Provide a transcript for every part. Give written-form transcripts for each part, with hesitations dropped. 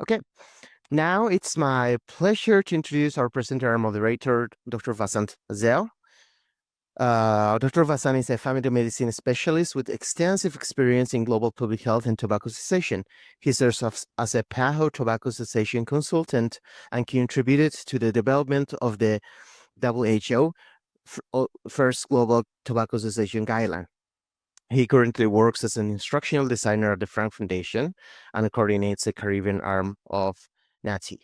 Okay, now it's my pleasure to introduce our presenter and moderator, Dr. Vasant Zel. Dr. Vasan is a family medicine specialist with extensive experience in global public health and tobacco cessation. He serves as a PAHO tobacco cessation consultant and contributed to the development of the WHO first global tobacco cessation guideline. He currently works as an instructional designer at the Frank Foundation and coordinates the Caribbean arm of NATTI.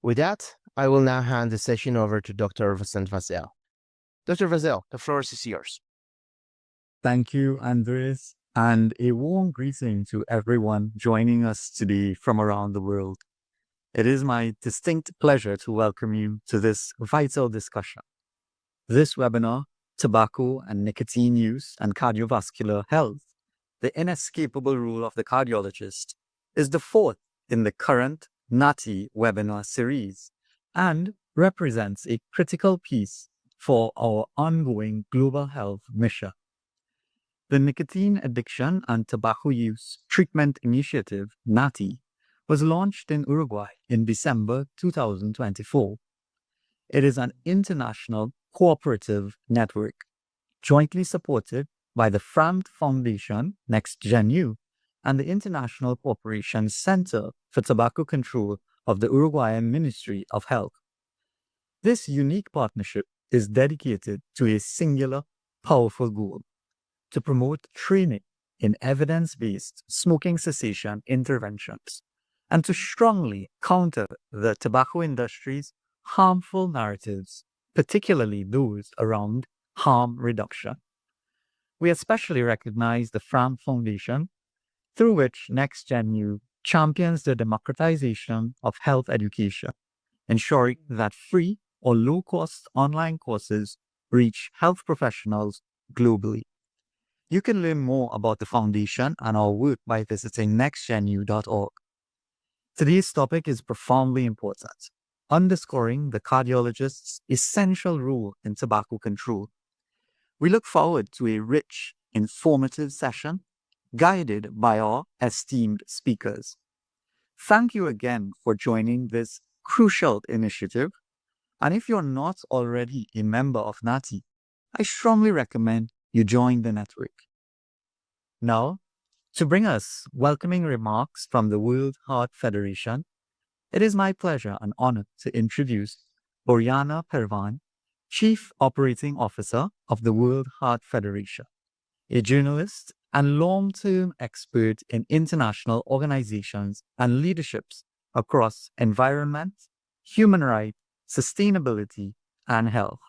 With that, I will now hand the session over to Dr. Vasant Vazel. Dr. Vazel, the floor is yours. Thank you, Andres, and a warm greeting to everyone joining us today from around the world. It is my distinct pleasure to welcome you to this vital discussion. This webinar, Tobacco and Nicotine Use and Cardiovascular Health, the inescapable role of the cardiologist, is the fourth in the current NATTI webinar series and represents a critical piece for our ongoing global health mission. The Nicotine Addiction and Tobacco Use Treatment Initiative, NATTI, was launched in Uruguay in December 2024. It is an international cooperative network jointly supported by the Frank Foundation NextGenU and the International Cooperation Center for Tobacco Control of the Uruguayan Ministry of Health. This unique partnership is dedicated to a singular, powerful goal: to promote training in evidence-based smoking cessation interventions and to strongly counter the tobacco industry's harmful narratives, particularly those around harm reduction. We especially recognize the Frank Foundation, through which NextGenU champions the democratization of health education, ensuring that free or low-cost online courses reach health professionals globally. You can learn more about the foundation and our work by visiting nextgenu.org. Today's topic is profoundly important, underscoring the cardiologist's essential role in tobacco control. We look forward to a rich, informative session guided by our esteemed speakers. Thank you again for joining this crucial initiative. And if you're not already a member of NATTI, I strongly recommend you join the network. Now, to bring us welcoming remarks from the World Heart Federation, it is my pleasure and honor to introduce Oriana Pervan, Chief Operating Officer of the World Heart Federation, a journalist and long-term expert in international organizations and leaderships across environment, human rights, sustainability, and health.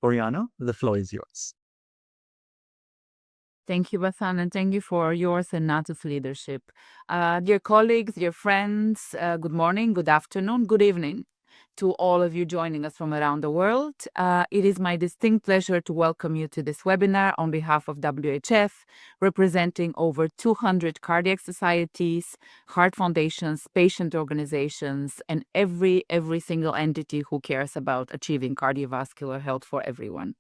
Oriana, the floor is yours. Thank you, Basan, and thank you for yours and NATTI's leadership. Dear colleagues, dear friends, good morning, good afternoon, good evening to all of you joining us from around the world. It is my distinct pleasure to welcome you to this webinar on behalf of WHF, representing over 200 cardiac societies, heart foundations, patient organizations, and every single entity who cares about achieving cardiovascular health for everyone.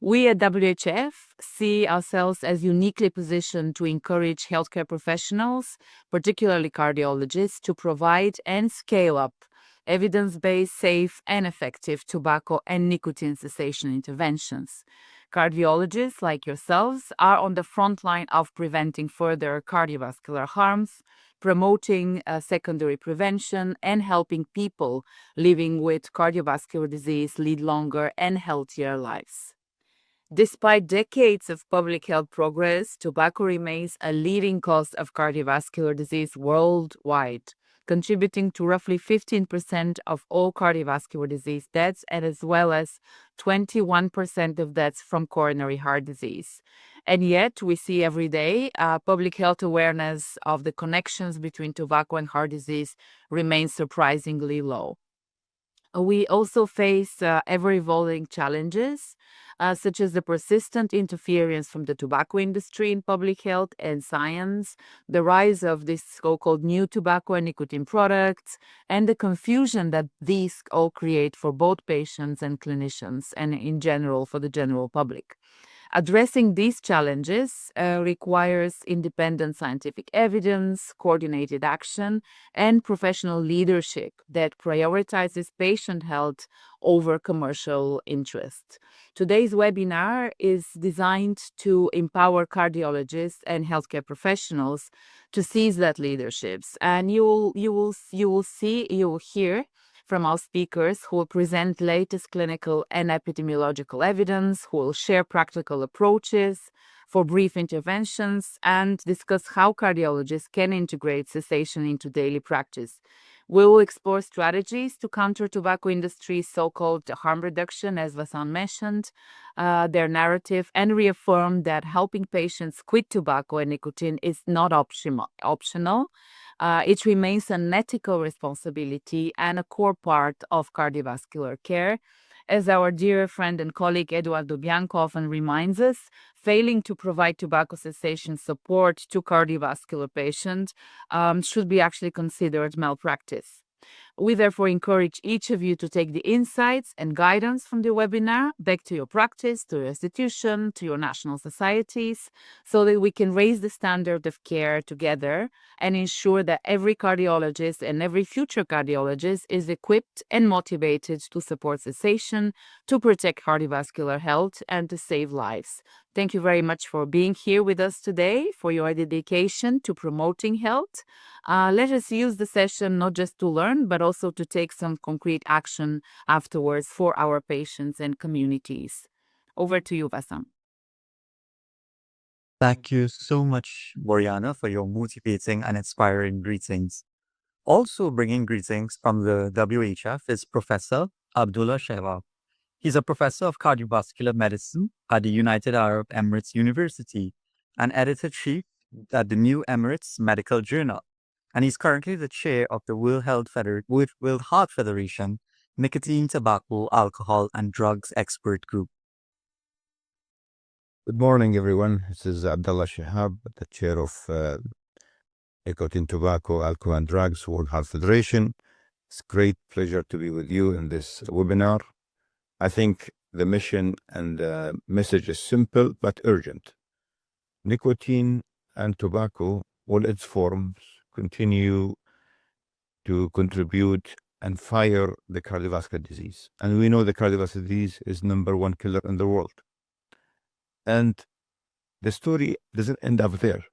We at WHF see ourselves as uniquely positioned to encourage healthcare professionals, particularly cardiologists, to provide and scale up evidence-based, safe, and effective tobacco and nicotine cessation interventions. Cardiologists like yourselves are on the front line of preventing further cardiovascular harms, promoting secondary prevention, and helping people living with cardiovascular disease lead longer and healthier lives. Despite decades of public health progress, tobacco remains a leading cause of cardiovascular disease worldwide, contributing to roughly 15% of all cardiovascular disease deaths and as well as 21% of deaths from coronary heart disease. And yet, we see every day public health awareness of the connections between tobacco and heart disease remains surprisingly low. We also face ever-evolving challenges, such as the persistent interference from the tobacco industry in public health and science, the rise of these so-called new tobacco and nicotine products, and the confusion that these all create for both patients and clinicians, and in general for the general public. Addressing these challenges requires independent scientific evidence, coordinated action, and professional leadership that prioritizes patient health over commercial interest. Today's webinar is designed to empower cardiologists and healthcare professionals to seize that leaderships. And you will hear from our speakers who will present latest clinical and epidemiological evidence, who will share practical approaches for brief interventions, and discuss how cardiologists can integrate cessation into daily practice. We will explore strategies to counter tobacco industry's so-called harm reduction, as Vasant mentioned, their narrative, and reaffirm that helping patients quit tobacco and nicotine is not optional. It remains an ethical responsibility and a core part of cardiovascular care. As our dear friend and colleague Eduardo Bianco often reminds us, failing to provide tobacco cessation support to cardiovascular patients should be actually considered malpractice. We therefore encourage each of you to take the insights and guidance from the webinar back to your practice, to your institution, to your national societies, so that we can raise the standard of care together and ensure that every cardiologist and every future cardiologist is equipped and motivated to support cessation, to protect cardiovascular health, and to save lives. Thank you very much for being here with us today, for your dedication to promoting health. Let us use the session not just to learn, but also to take some concrete action afterwards for our patients and communities. Over to you, Vasant. Thank you so much, Boriana, for your motivating and inspiring greetings. Also bringing greetings from the WHF is Professor Abdullah Shehbab. He's a professor of cardiovascular medicine at the United Arab Emirates University and editor-chief at the New Emirates Medical Journal. And he's currently the chair of the World Heart Federation Nicotine, Tobacco, Alcohol, and Drugs Expert Group. Good morning, everyone. This is Abdullah Shihab, the chair of Nicotine, Tobacco, Alcohol, and Drugs World Heart Federation. It's a great pleasure to be with you in this webinar. I think the mission and the message is simple but urgent. Nicotine and tobacco, all its forms, continue to contribute and fire the cardiovascular disease. And we know the cardiovascular disease is #1 killer in the world. And the story doesn't end up there,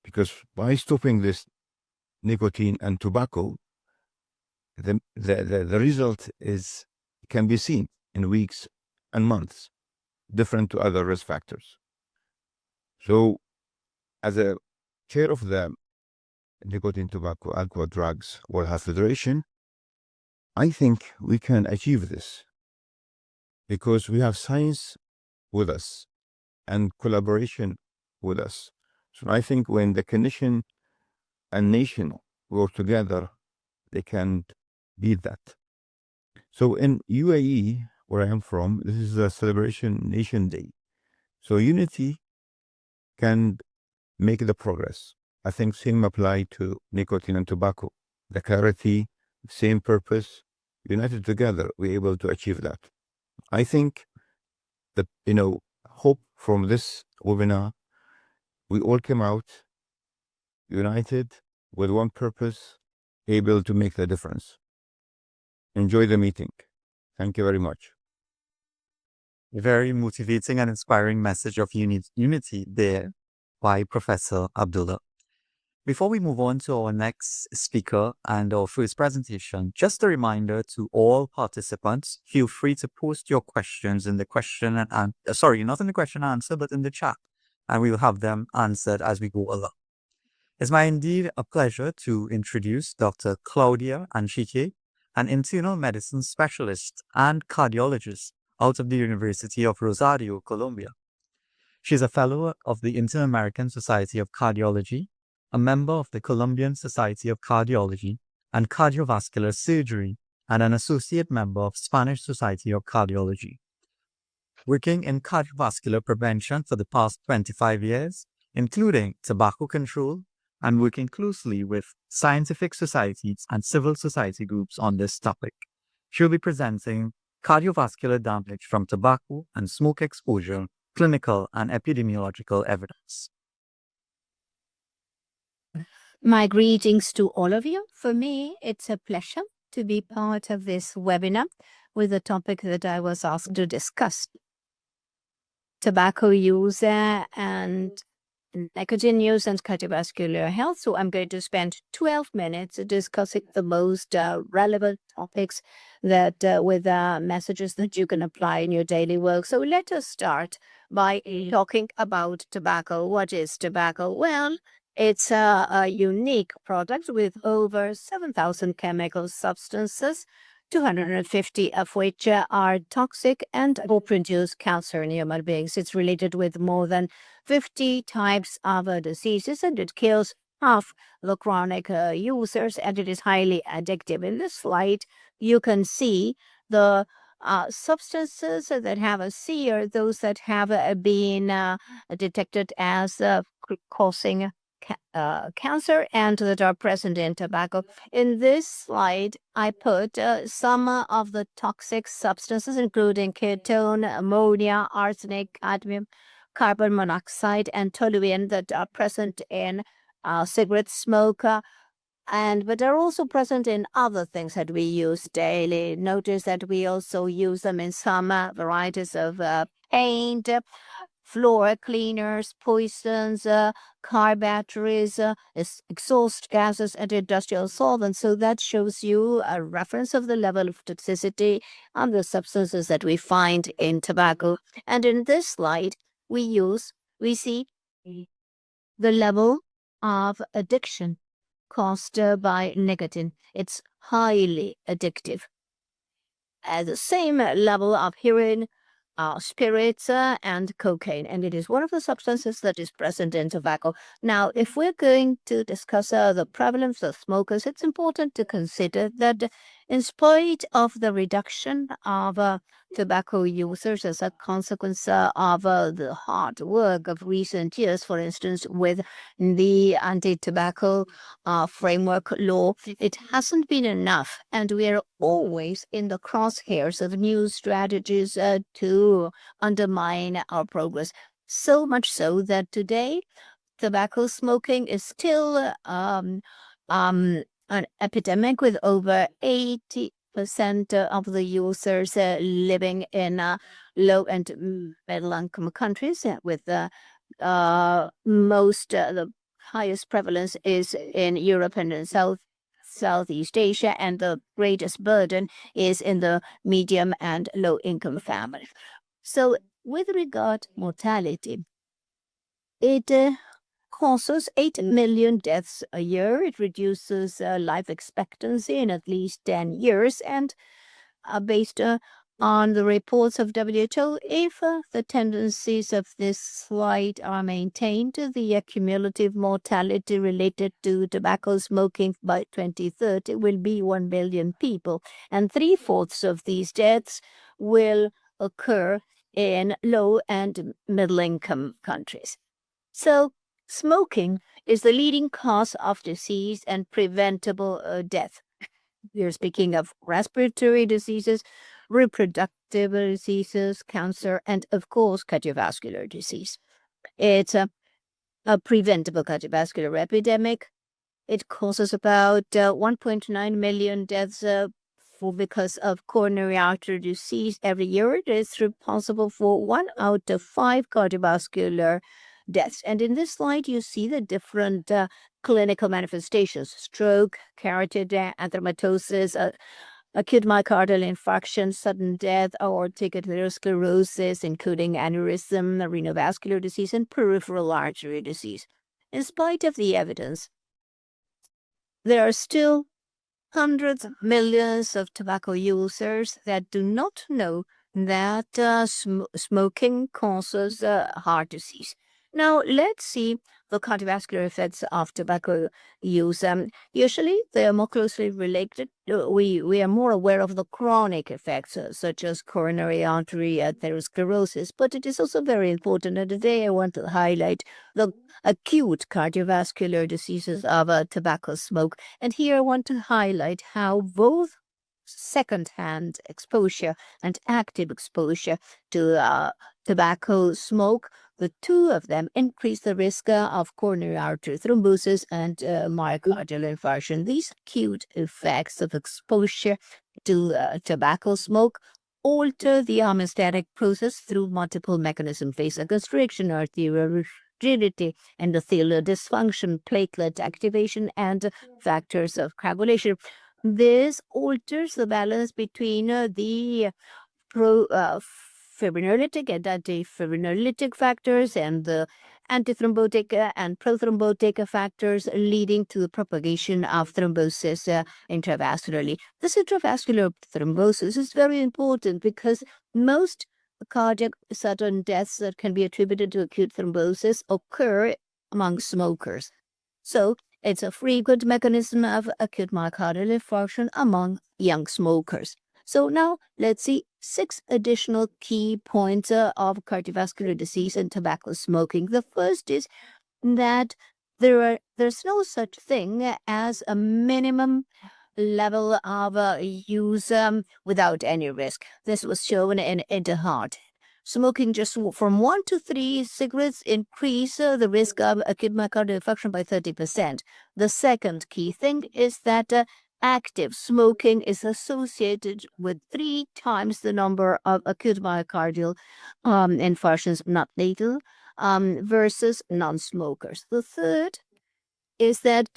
because by stopping this nicotine and tobacco, the result can be seen in weeks and months, different to other risk factors. So as a chair of the Nicotine, Tobacco, Alcohol, Drugs World Health Federation, I think we can achieve this because we have science with us and collaboration with us. So I think when the clinician and nation work together, they can beat that. So in UAE, where I am from, this is a celebration Nation Day. So unity can make the progress. I think same apply to nicotine and tobacco. The clarity, same purpose, united together, we're able to achieve that. I think that, hope from this webinar, we all came out united with one purpose, able to make the difference. Enjoy the meeting. Thank you very much. A very motivating and inspiring message of unity there by Professor Abdullah. Before we move on to our next speaker and our first presentation, just a reminder to all participants, feel free to post your questions in the question and not in the question and answer, but in the chat, and we will have them answered as we go along. It's my indeed a pleasure to introduce Dr. Claudia Anchique, an internal medicine specialist and cardiologist out of the University of Rosario, Colombia. She's a fellow of the Inter-American Society of Cardiology, a member of the Colombian Society of Cardiology and Cardiovascular Surgery, and an associate member of Spanish Society of Cardiology. Working in cardiovascular prevention for the past 25 years, including tobacco control, and working closely with scientific societies and civil society groups on this topic. She'll be presenting cardiovascular damage from tobacco and smoke exposure clinical and epidemiological evidence. My greetings to all of you. For me, it's a pleasure to be part of this webinar with the topic that I was asked to discuss. Tobacco use and nicotine use and cardiovascular health. So I'm going to spend 12 minutes discussing the most relevant topics that with messages that you can apply in your daily work. So let us start by talking about tobacco. What is tobacco? Well, it's a unique product with over 7,000 chemical substances, 250 of which are toxic and will produce cancer in human beings. It's related with more than 50 types of diseases, and it kills half the chronic users, and it is highly addictive. In this slide, you can see the substances that have a C are those that have been detected as causing cancer and that are present in tobacco. In this slide, I put some of the toxic substances, including ketone, ammonia, arsenic, cadmium, carbon monoxide, and toluene that are present in cigarette smoke, but are also present in other things that we use daily. Notice that we also use them in some varieties of paint, floor cleaners, poisons, car batteries, exhaust gases, and industrial solvents. So that shows you a reference of the level of toxicity on the substances that we find in tobacco. And in this slide, we see the level of addiction caused by nicotine. It's highly addictive. At the same level of heroin, spirits, and cocaine, and it is one of the substances that is present in tobacco. Now, if we're going to discuss the prevalence of smokers, it's important to consider that in spite of the reduction of tobacco users as a consequence of the hard work of recent years, for instance, with the anti-tobacco framework law, it hasn't been enough, and we are always in the crosshairs of new strategies to undermine our progress. So much so that today, tobacco smoking is still an epidemic, with over 80% of the users living in low and middle-income countries, with the highest prevalence is in Europe and in Southeast Asia, and the greatest burden is in the medium and low-income families. So with regard to mortality, it causes 8 million deaths a year. It reduces life expectancy in at least 10 years, and based on the reports of WHO, if the tendencies of this slide are maintained, the cumulative mortality related to tobacco smoking by 2030 will be 1 billion people, and 3/4 of these deaths will occur in low and middle-income countries. So smoking is the leading cause of disease and preventable death. We're speaking of respiratory diseases, reproductive diseases, cancer, and of course, cardiovascular disease. It's a preventable cardiovascular epidemic. It causes about 1.9 million deaths because of coronary artery disease every year. It is responsible for 1 out of 5 cardiovascular deaths. And in this slide, you see the different clinical manifestations: stroke, carotid atheromatosis, acute myocardial infarction, sudden death, aortic atherosclerosis, including aneurysm, renovascular disease, and peripheral artery disease. In spite of the evidence, there are still hundreds of millions of tobacco users that do not know that smoking causes heart disease. Now, let's see the cardiovascular effects of tobacco use. Usually, they are more closely related. We are more aware of the chronic effects, such as coronary artery atherosclerosis, but it is also very important. And today, I want to highlight the acute cardiovascular diseases of tobacco smoke. And here, I want to highlight how both second-hand exposure and active exposure to tobacco smoke, the two of them increase the risk of coronary artery thrombosis and myocardial infarction. These acute effects of exposure to tobacco smoke alter the homeostatic process through multiple mechanisms: vasoconstriction, arterial rigidity, endothelial dysfunction, platelet activation, and factors of coagulation. This alters the balance between the fibrinolytic and antifibrinolytic factors and the antithrombotic and prothrombotic factors, leading to the propagation of thrombosis intravascularly. This intravascular thrombosis is very important because most cardiac sudden deaths that can be attributed to acute thrombosis occur among smokers. So it's a frequent mechanism of acute myocardial infarction among young smokers. So now let's see 6 additional key points of cardiovascular disease and tobacco smoking. The first is that there's no such thing as a minimum level of use without any risk. This was shown in the heart. Smoking just from 1 to 3 cigarettes increase the risk of acute myocardial infarction by 30%. The second key thing is that active smoking is associated with 3 times the number of acute myocardial infarctions, not lethal, versus non-smokers. The third is that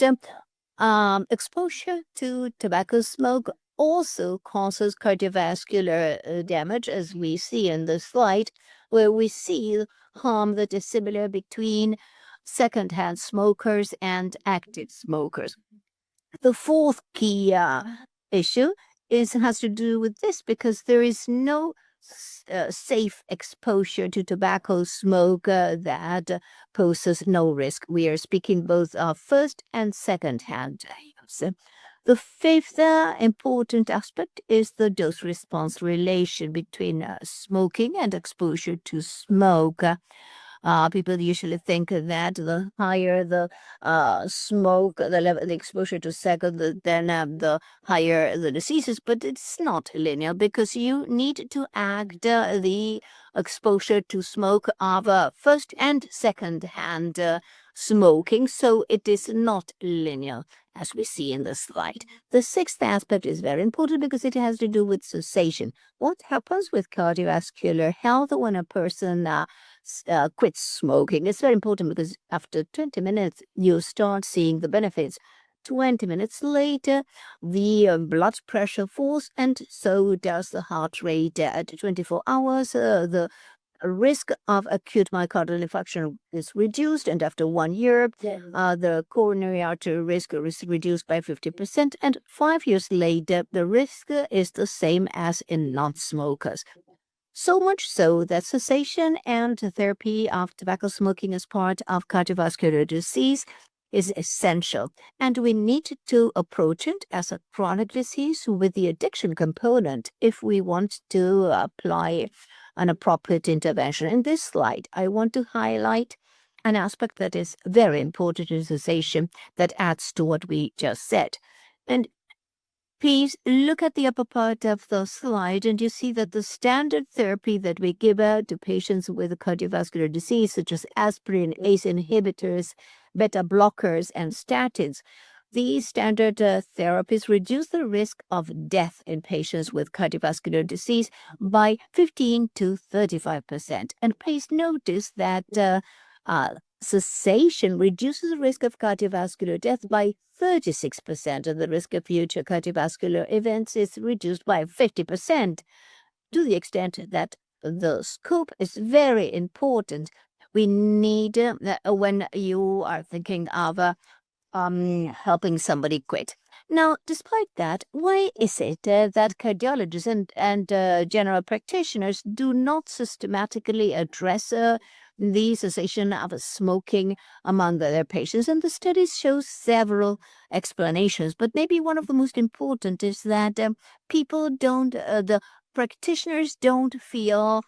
exposure to tobacco smoke also causes cardiovascular damage, as we see in the slide, where we see harm that is similar between secondhand smokers and active smokers. The fourth key issue has to do with this, because there is no safe exposure to tobacco smoke that poses no risk. We are speaking both of first and second-hand use. The fifth important aspect is the dose-response relation between smoking and exposure to smoke. People usually think that the higher the smoke, the exposure to second, then the higher the diseases. But it's not linear, because you need to add the exposure to smoke of first and second hand smoking. So it is not linear, as we see in the slide. The sixth aspect is very important because it has to do with cessation. What happens with cardiovascular health when a person quits smoking? It's very important because after 20 minutes, you start seeing the benefits. 20 minutes later, the blood pressure falls, and so does the heart rate. At 24 hours, the risk of acute myocardial infarction is reduced, and after 1 year, the coronary artery risk is reduced by 50%, and 5 years later, the risk is the same as in non-smokers. So much so that cessation and therapy of tobacco smoking as part of cardiovascular disease is essential, and we need to approach it as a chronic disease with the addiction component if we want to apply an appropriate intervention. In this slide, I want to highlight an aspect that is very important in cessation that adds to what we just said. And please look at the upper part of the slide, and you see that the standard therapy that we give out to patients with cardiovascular disease, such as aspirin, ACE inhibitors, beta blockers, and statins, these standard therapies reduce the risk of death in patients with cardiovascular disease by 15 to 35%. And please notice that cessation reduces the risk of cardiovascular death by 36%, and the risk of future cardiovascular events is reduced by 50%, to the extent that the scope is very important. We need, when you are thinking of helping somebody quit. Now, despite that, why is it that cardiologists and general practitioners do not systematically address the cessation of smoking among their patients? And the studies show several explanations, but maybe one of the most important is that the practitioners don't feel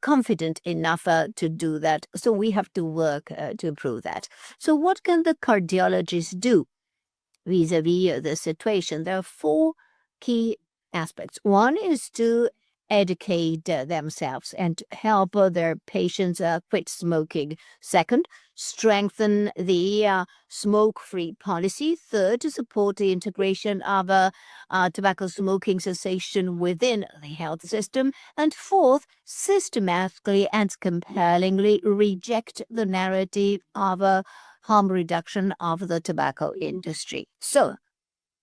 confident enough to do that. So we have to work to improve that. So what can the cardiologists do vis-a-vis the situation? There are 4 key aspects. One is to educate themselves and help their patients quit smoking. Second, strengthen the smoke-free policy. Third, to support the integration of tobacco smoking cessation within the health system. And fourth, systematically and compellingly reject the narrative of harm reduction of the tobacco industry. So,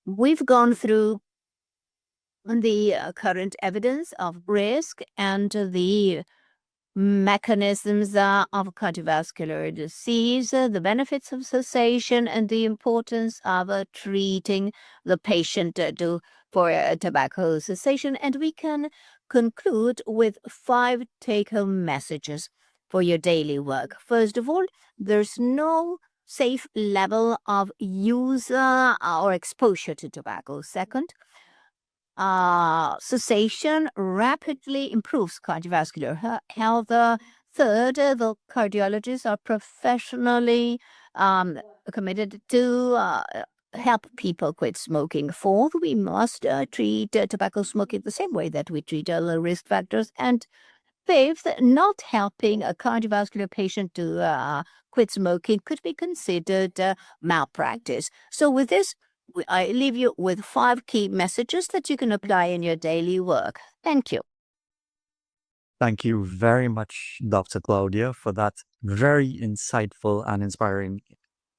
we've gone through the current evidence of risk and the mechanisms of cardiovascular disease, the benefits of cessation, and the importance of treating the patient for tobacco cessation. And we can conclude with 5 take-home messages for your daily work. First of all, there's no safe level of use or exposure to tobacco. Second, cessation rapidly improves cardiovascular health. Third, the cardiologists are professionally committed to help people quit smoking. Fourth, we must treat tobacco smoking the same way that we treat other risk factors. And fifth, not helping a cardiovascular patient to quit smoking could be considered malpractice. So with this, I leave you with 5 key messages that you can apply in your daily work. Thank you. Thank you very much, Dr. Claudia, for that very insightful and inspiring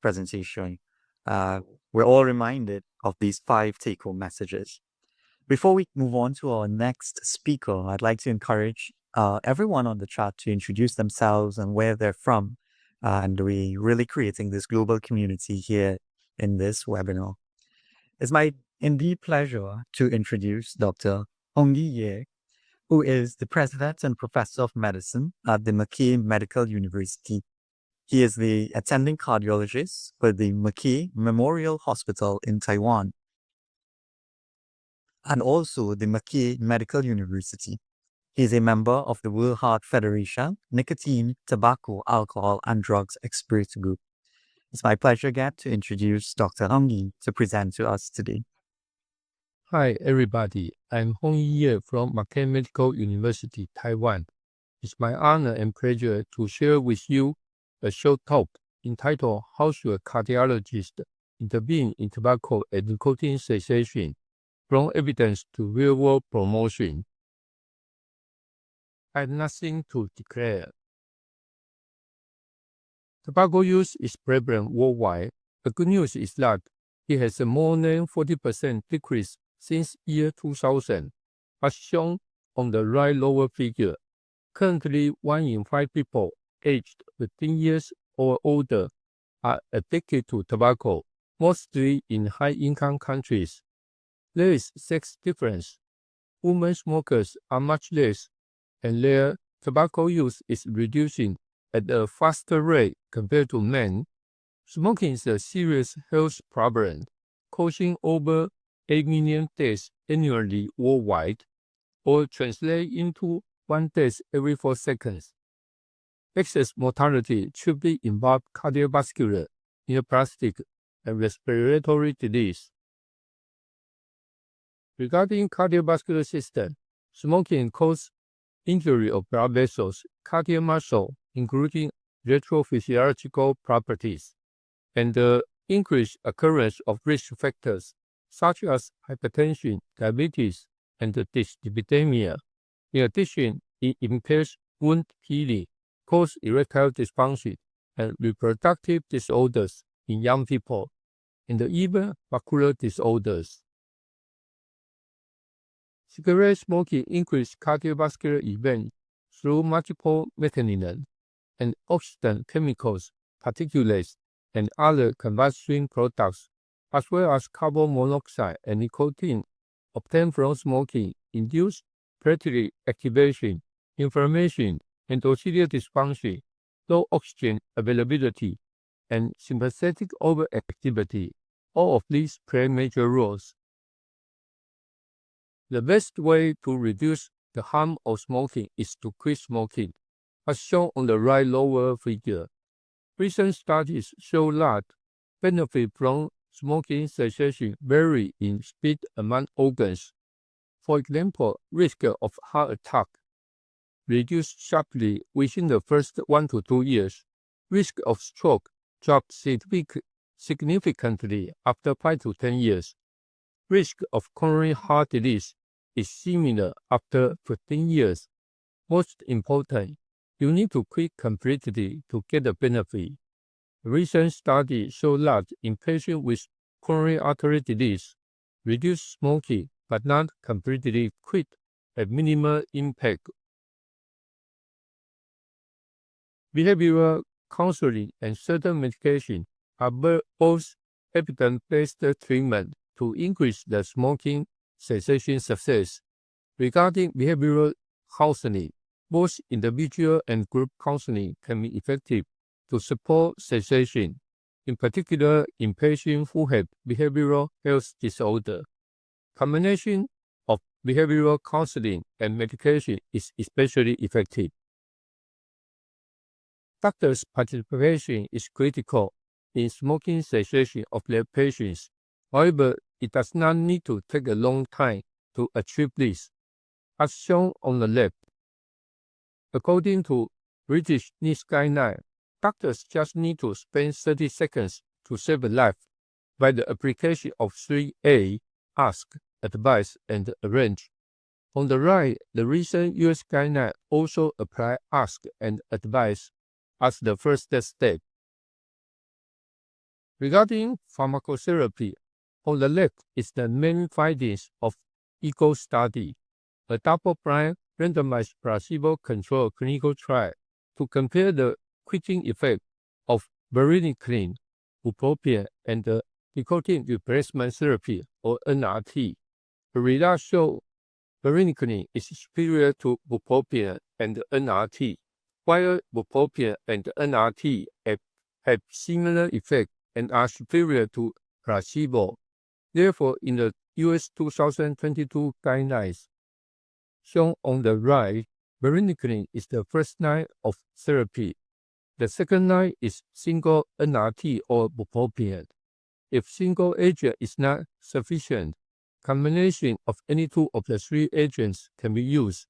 presentation. We're all reminded of these 5 take-home messages. Before we move on to our next speaker, I'd like to encourage everyone on the chat to introduce themselves and where they're from. And we're really creating this global community here in this webinar. It's my indeed pleasure to introduce Dr. Hongyi Ye, who is the President and Professor of Medicine at the McKay Medical University. He is the attending cardiologist for the McKay Memorial Hospital in Taiwan, and also the McKay Medical University. He is a member of the World Heart Federation Nicotine, Tobacco, Alcohol, and Drugs Expert Group. It's my pleasure again to introduce Dr. Hongyi to present to us today. Hi, everybody. I'm Hongyi Ye from McKay Medical University, Taiwan. It's my honor and pleasure to share with you a short talk entitled How Should a Cardiologist Intervene in Tobacco and Nicotine Cessation? From Evidence to Real-World Promotion. I have nothing to declare. Tobacco use is prevalent worldwide. The good news is that it has a more than 40% decrease since year 2000, as shown on the right lower figure. Currently, 1 in 5 people aged 15 years or older are addicted to tobacco, mostly in high-income countries. There is sex difference. Women smokers are much less, and their tobacco use is reducing at a faster rate compared to men. Smoking is a serious health problem, causing over 8 million deaths annually worldwide, or translate into 1 death every 4 seconds. Excess mortality should be involved cardiovascular, neoplastic, and respiratory disease. Regarding cardiovascular system, smoking causes injury of blood vessels, cardiac muscle, including electrophysiological properties, and the increased occurrence of risk factors such as hypertension, diabetes, and dyslipidemia. In addition, it impairs wound healing, causes erectile dysfunction, and reproductive disorders in young people, and even vascular disorders. Cigarette smoking increases cardiovascular events through multiple mechanisms, and oxidant chemicals, particulates, and other combustion products, as well as carbon monoxide and nicotine obtained from smoking, induce platelet activation, inflammation, endothelial dysfunction, low oxygen availability, and sympathetic overactivity. All of these play major roles. The best way to reduce the harm of smoking is to quit smoking, as shown on the right lower figure. Recent studies show that benefit from smoking cessation vary in speed among organs. For example, risk of heart attack reduced sharply within the first 1 to 2 years. Risk of stroke dropped significantly after 5 to 10 years. Risk of coronary heart disease is similar after 15 years. Most important, you need to quit completely to get the benefit. A recent study showed that in patients with coronary artery disease, reduced smoking but not completely quit at minimal impact. Behavioral counseling and certain medication are both evidence-based treatment to increase the smoking cessation success. Regarding behavioral counseling, both individual and group counseling can be effective to support cessation, in particular in patients who have behavioral health disorder. Combination of behavioral counseling and medication is especially effective. Doctors' participation is critical in smoking cessation of their patients. However, it does not need to take a long time to achieve this. As shown on the left, according to British NICE guidelines, doctors just need to spend 30 seconds to save a life by the application of 3A, ask, advise, and arrange. On the right, the recent US guidelines also apply ask and advise as the first step. Regarding pharmacotherapy, on the left is the main findings of ECHO study, a double-blind randomized placebo-controlled clinical trial to compare the quitting effect of varenicline, bupropion, and the nicotine replacement therapy, or NRT. The results show varenicline is superior to bupropion and NRT, while bupropion and NRT have similar effects and are superior to placebo. Therefore, in the US 2022 guidelines shown on the right, varenicline is the first line of therapy. The second line is single NRT or bupropion. If single agent is not sufficient, combination of any two of the three agents can be used.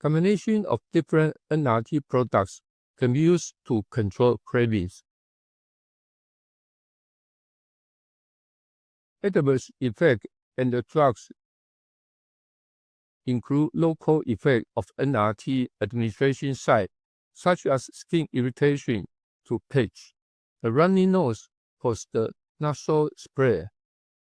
Combination of different NRT products can be used to control cravings. Adverse effects and the drugs include local effect of NRT administration site, such as skin irritation to pitch, a runny nose post the nasal spray.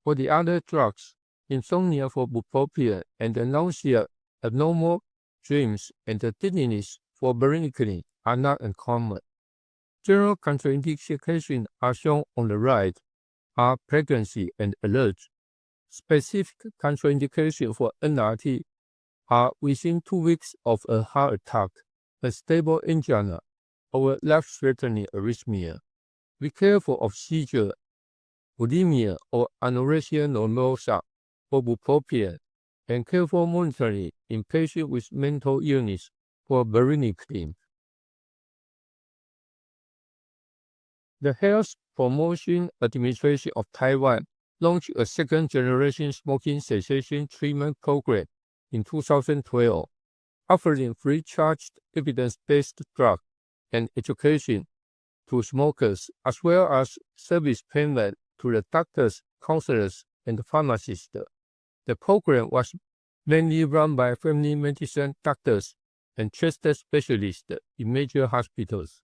For the other drugs, insomnia for bupropion and nausea, abnormal dreams, and dizziness for varenicline are not uncommon. General contraindications are shown on the right, are pregnancy and allergy. Specific contraindications for NRT are within 2 weeks of a heart attack, a stable angina, or life-threatening arrhythmia. Be careful of seizure, bulimia, or anorexia nervosa for bupropion, and careful monitoring in patients with mental illness for varenicline. The Health Promotion Administration of Taiwan launched a second-generation smoking cessation treatment program in 2012, offering free-charged evidence-based drug and education to smokers, as well as service payment to the doctors, counselors, and pharmacists. The program was mainly run by family medicine doctors and trusted specialists in major hospitals.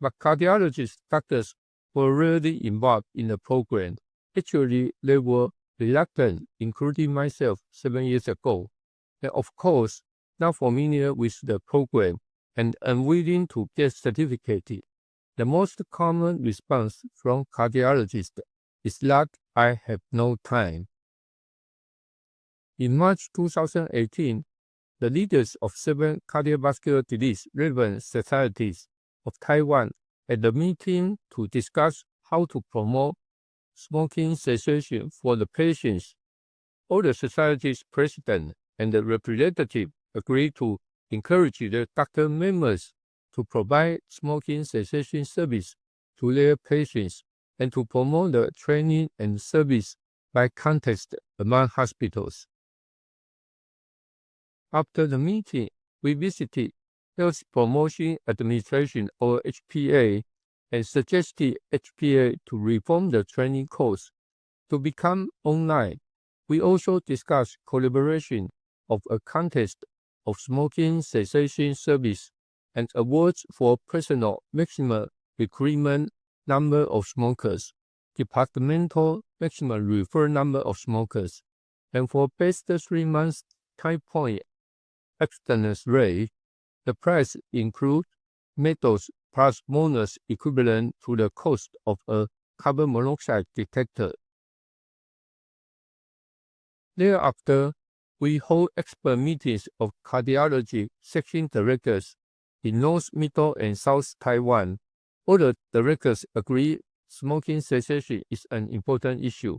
But cardiologist doctors were rarely involved in the program. Actually, they were reluctant, including myself 7 years ago, and of course, not familiar with the program and unwilling to get certificated. The most common response from cardiologists is that I have no time. In March 2018, the leaders of 7 cardiovascular disease relevant societies of Taiwan had a meeting to discuss how to promote smoking cessation for the patients. All the society's president and the representative agreed to encourage their doctor members to provide smoking cessation service to their patients and to promote the training and service by contest among hospitals. After the meeting, we visited Health Promotion Administration or HPA and suggested HPA to reform the training course to become online. We also discussed collaboration of a contest of smoking cessation service and awards for personal maximum recruitment number of smokers, departmental maximum referral number of smokers, and for best 3 months time point abstinence rate. The price includes medals plus bonus equivalent to the cost of a carbon monoxide detector. Thereafter, we hold expert meetings of cardiology section directors in North, Middle, and South Taiwan. All the directors agree smoking cessation is an important issue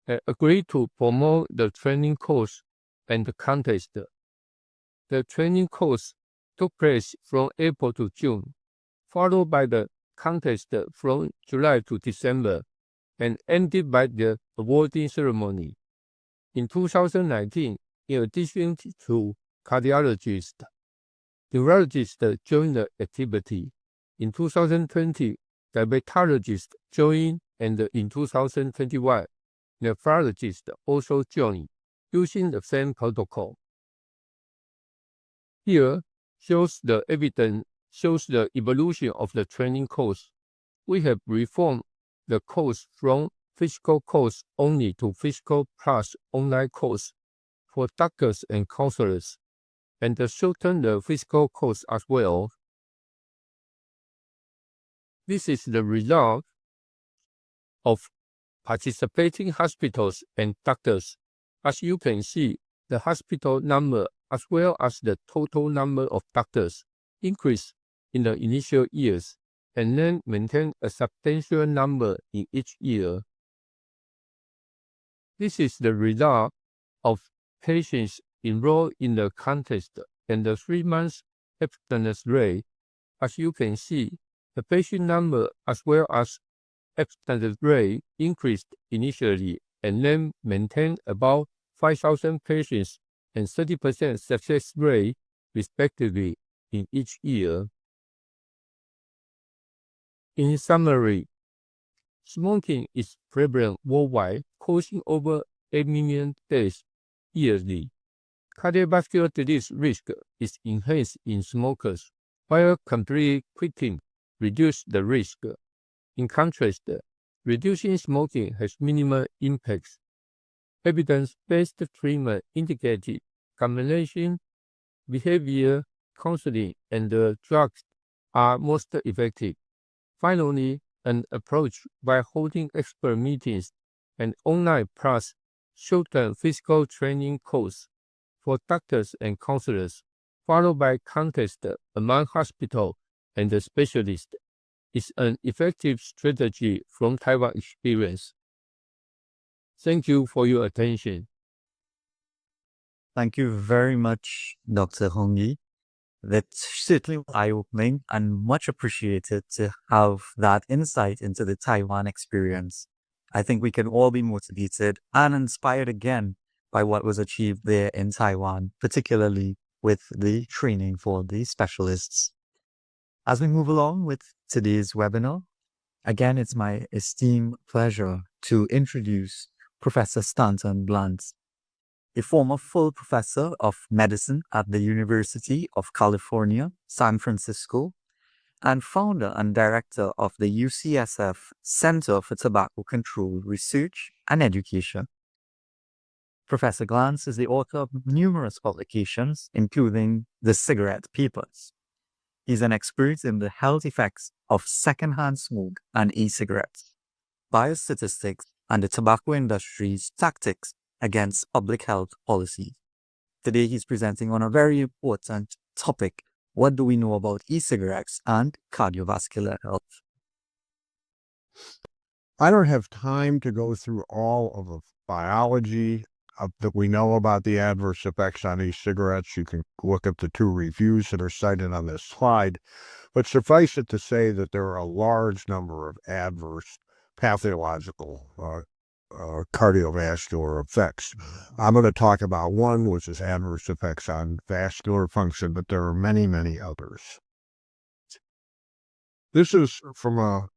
and agree to promote the training course and the contest. The training course took place from April to June, followed by the contest from July to December, and ended by the awarding ceremony. In 2019, in addition to cardiologists, neurologists joined the activity. In 2020, diabetologists joined, and in 2021, nephrologists also joined, using the same protocol. Here shows the evolution of the training course. We have reformed the course from physical course only to physical plus online course for doctors and counselors, and shortened the physical course as well. This is the result of participating hospitals and doctors. As you can see, the hospital number as well as the total number of doctors increased in the initial years and then maintain a substantial number in each year. This is the result of patients enrolled in the contest and the 3 months abstinence rate. As you can see, the patient number as well as abstinence rate increased initially and then maintained about 5,000 patients and 30% success rate respectively in each year. In summary, smoking is prevalent worldwide, causing over 8 million deaths yearly. Cardiovascular disease risk is enhanced in smokers, while complete quitting reduces the risk. In contrast, reducing smoking has minimal impacts. Evidence-based treatment indicated combination, behavior counseling, and drugs are most effective. Finally, an approach by holding expert meetings and online plus short-term physical training course for doctors and counselors, followed by contest among hospital and the specialists, is an effective strategy from Taiwan experience. Thank you for your attention. Thank you very much, Dr. Hongyi. That's certainly eye-opening and much appreciated to have that insight into the Taiwan experience. I think we can all be motivated and inspired again by what was achieved there in Taiwan, particularly with the training for the specialists. As we move along with today's webinar, again, it's my esteemed pleasure to introduce Professor Stanton Blunt, a former full professor of medicine at the University of California, San Francisco, and founder and director of the UCSF Center for Tobacco Control Research and Education. Professor Glantz is the author of numerous publications, including The Cigarette Papers. He's an expert in the health effects of secondhand smoke and e-cigarettes, biostatistics, and the tobacco industry's tactics against public health policies. Today, he's presenting on a very important topic. What do we know about e-cigarettes and cardiovascular health? I don't have time to go through all of the biology that we know about the adverse effects on e-cigarettes. You can look up the 2 reviews that are cited on this slide. But suffice it to say that there are a large number of adverse pathological cardiovascular effects. I'm going to talk about one, which is adverse effects on vascular function, but there are many, many others. This is from a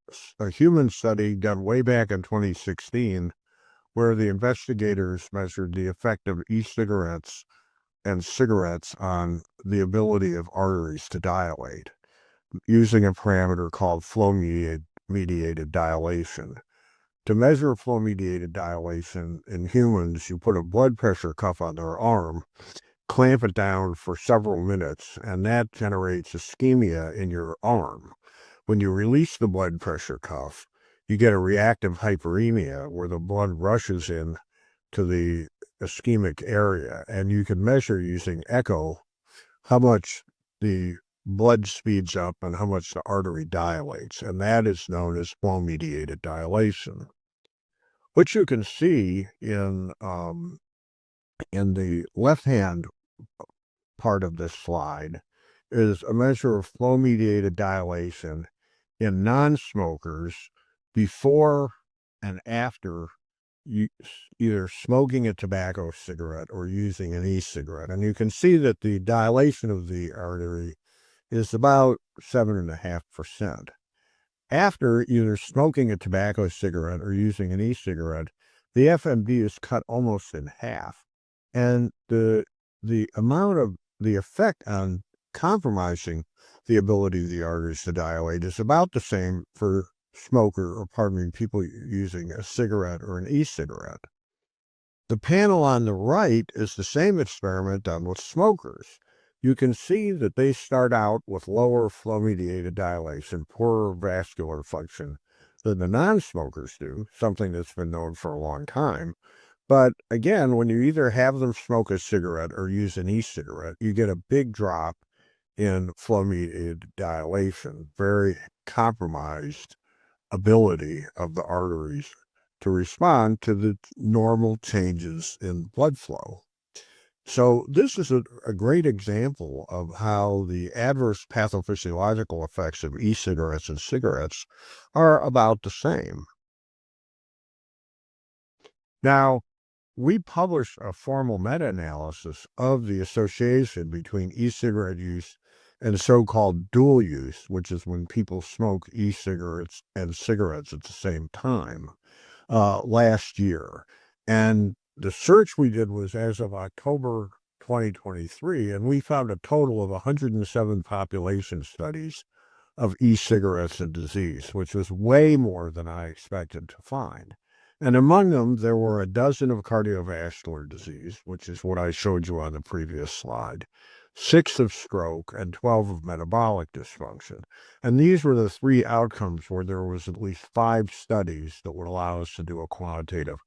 human study done way back in 2016, where the investigators measured the effect of e-cigarettes and cigarettes on the ability of arteries to dilate using a parameter called flow-mediated dilation. To measure flow-mediated dilation in humans, you put a blood pressure cuff on their arm, clamp it down for several minutes, and that generates ischemia in your arm. When you release the blood pressure cuff, you get a reactive hyperemia where the blood rushes in to the ischemic area, and you can measure using echo how much the blood speeds up and how much the artery dilates, and that is known as flow-mediated dilation. What you can see in the left-hand part of this slide is a measure of flow-mediated dilation in non-smokers before and after either smoking a tobacco cigarette or using an e-cigarette. And you can see that the dilation of the artery is about 7.5%. After either smoking a tobacco cigarette or using an e-cigarette, the FMD is cut almost in half. And the amount of the effect on compromising the ability of the arteries to dilate is about the same for people using a cigarette or an e-cigarette. The panel on the right is the same experiment done with smokers. You can see that they start out with lower flow-mediated dilation, poorer vascular function than the non-smokers do, something that's been known for a long time. But again, when you either have them smoke a cigarette or use an e-cigarette, you get a big drop in flow-mediated dilation, very compromised ability of the arteries to respond to the normal changes in blood flow. So this is a great example of how the adverse pathophysiological effects of e-cigarettes and cigarettes are about the same. Now, we published a formal meta-analysis of the association between e-cigarette use and so-called dual use, which is when people smoke e-cigarettes and cigarettes at the same time, last year. And the search we did was as of October 2023, and we found a total of 107 population studies of e-cigarettes and disease, which was way more than I expected to find. And among them, there were a dozen of cardiovascular disease, which is what I showed you on the previous slide, 6 of stroke, and 12 of metabolic dysfunction. And these were the 3 outcomes where there was at least 5 studies that would allow us to do a quantitative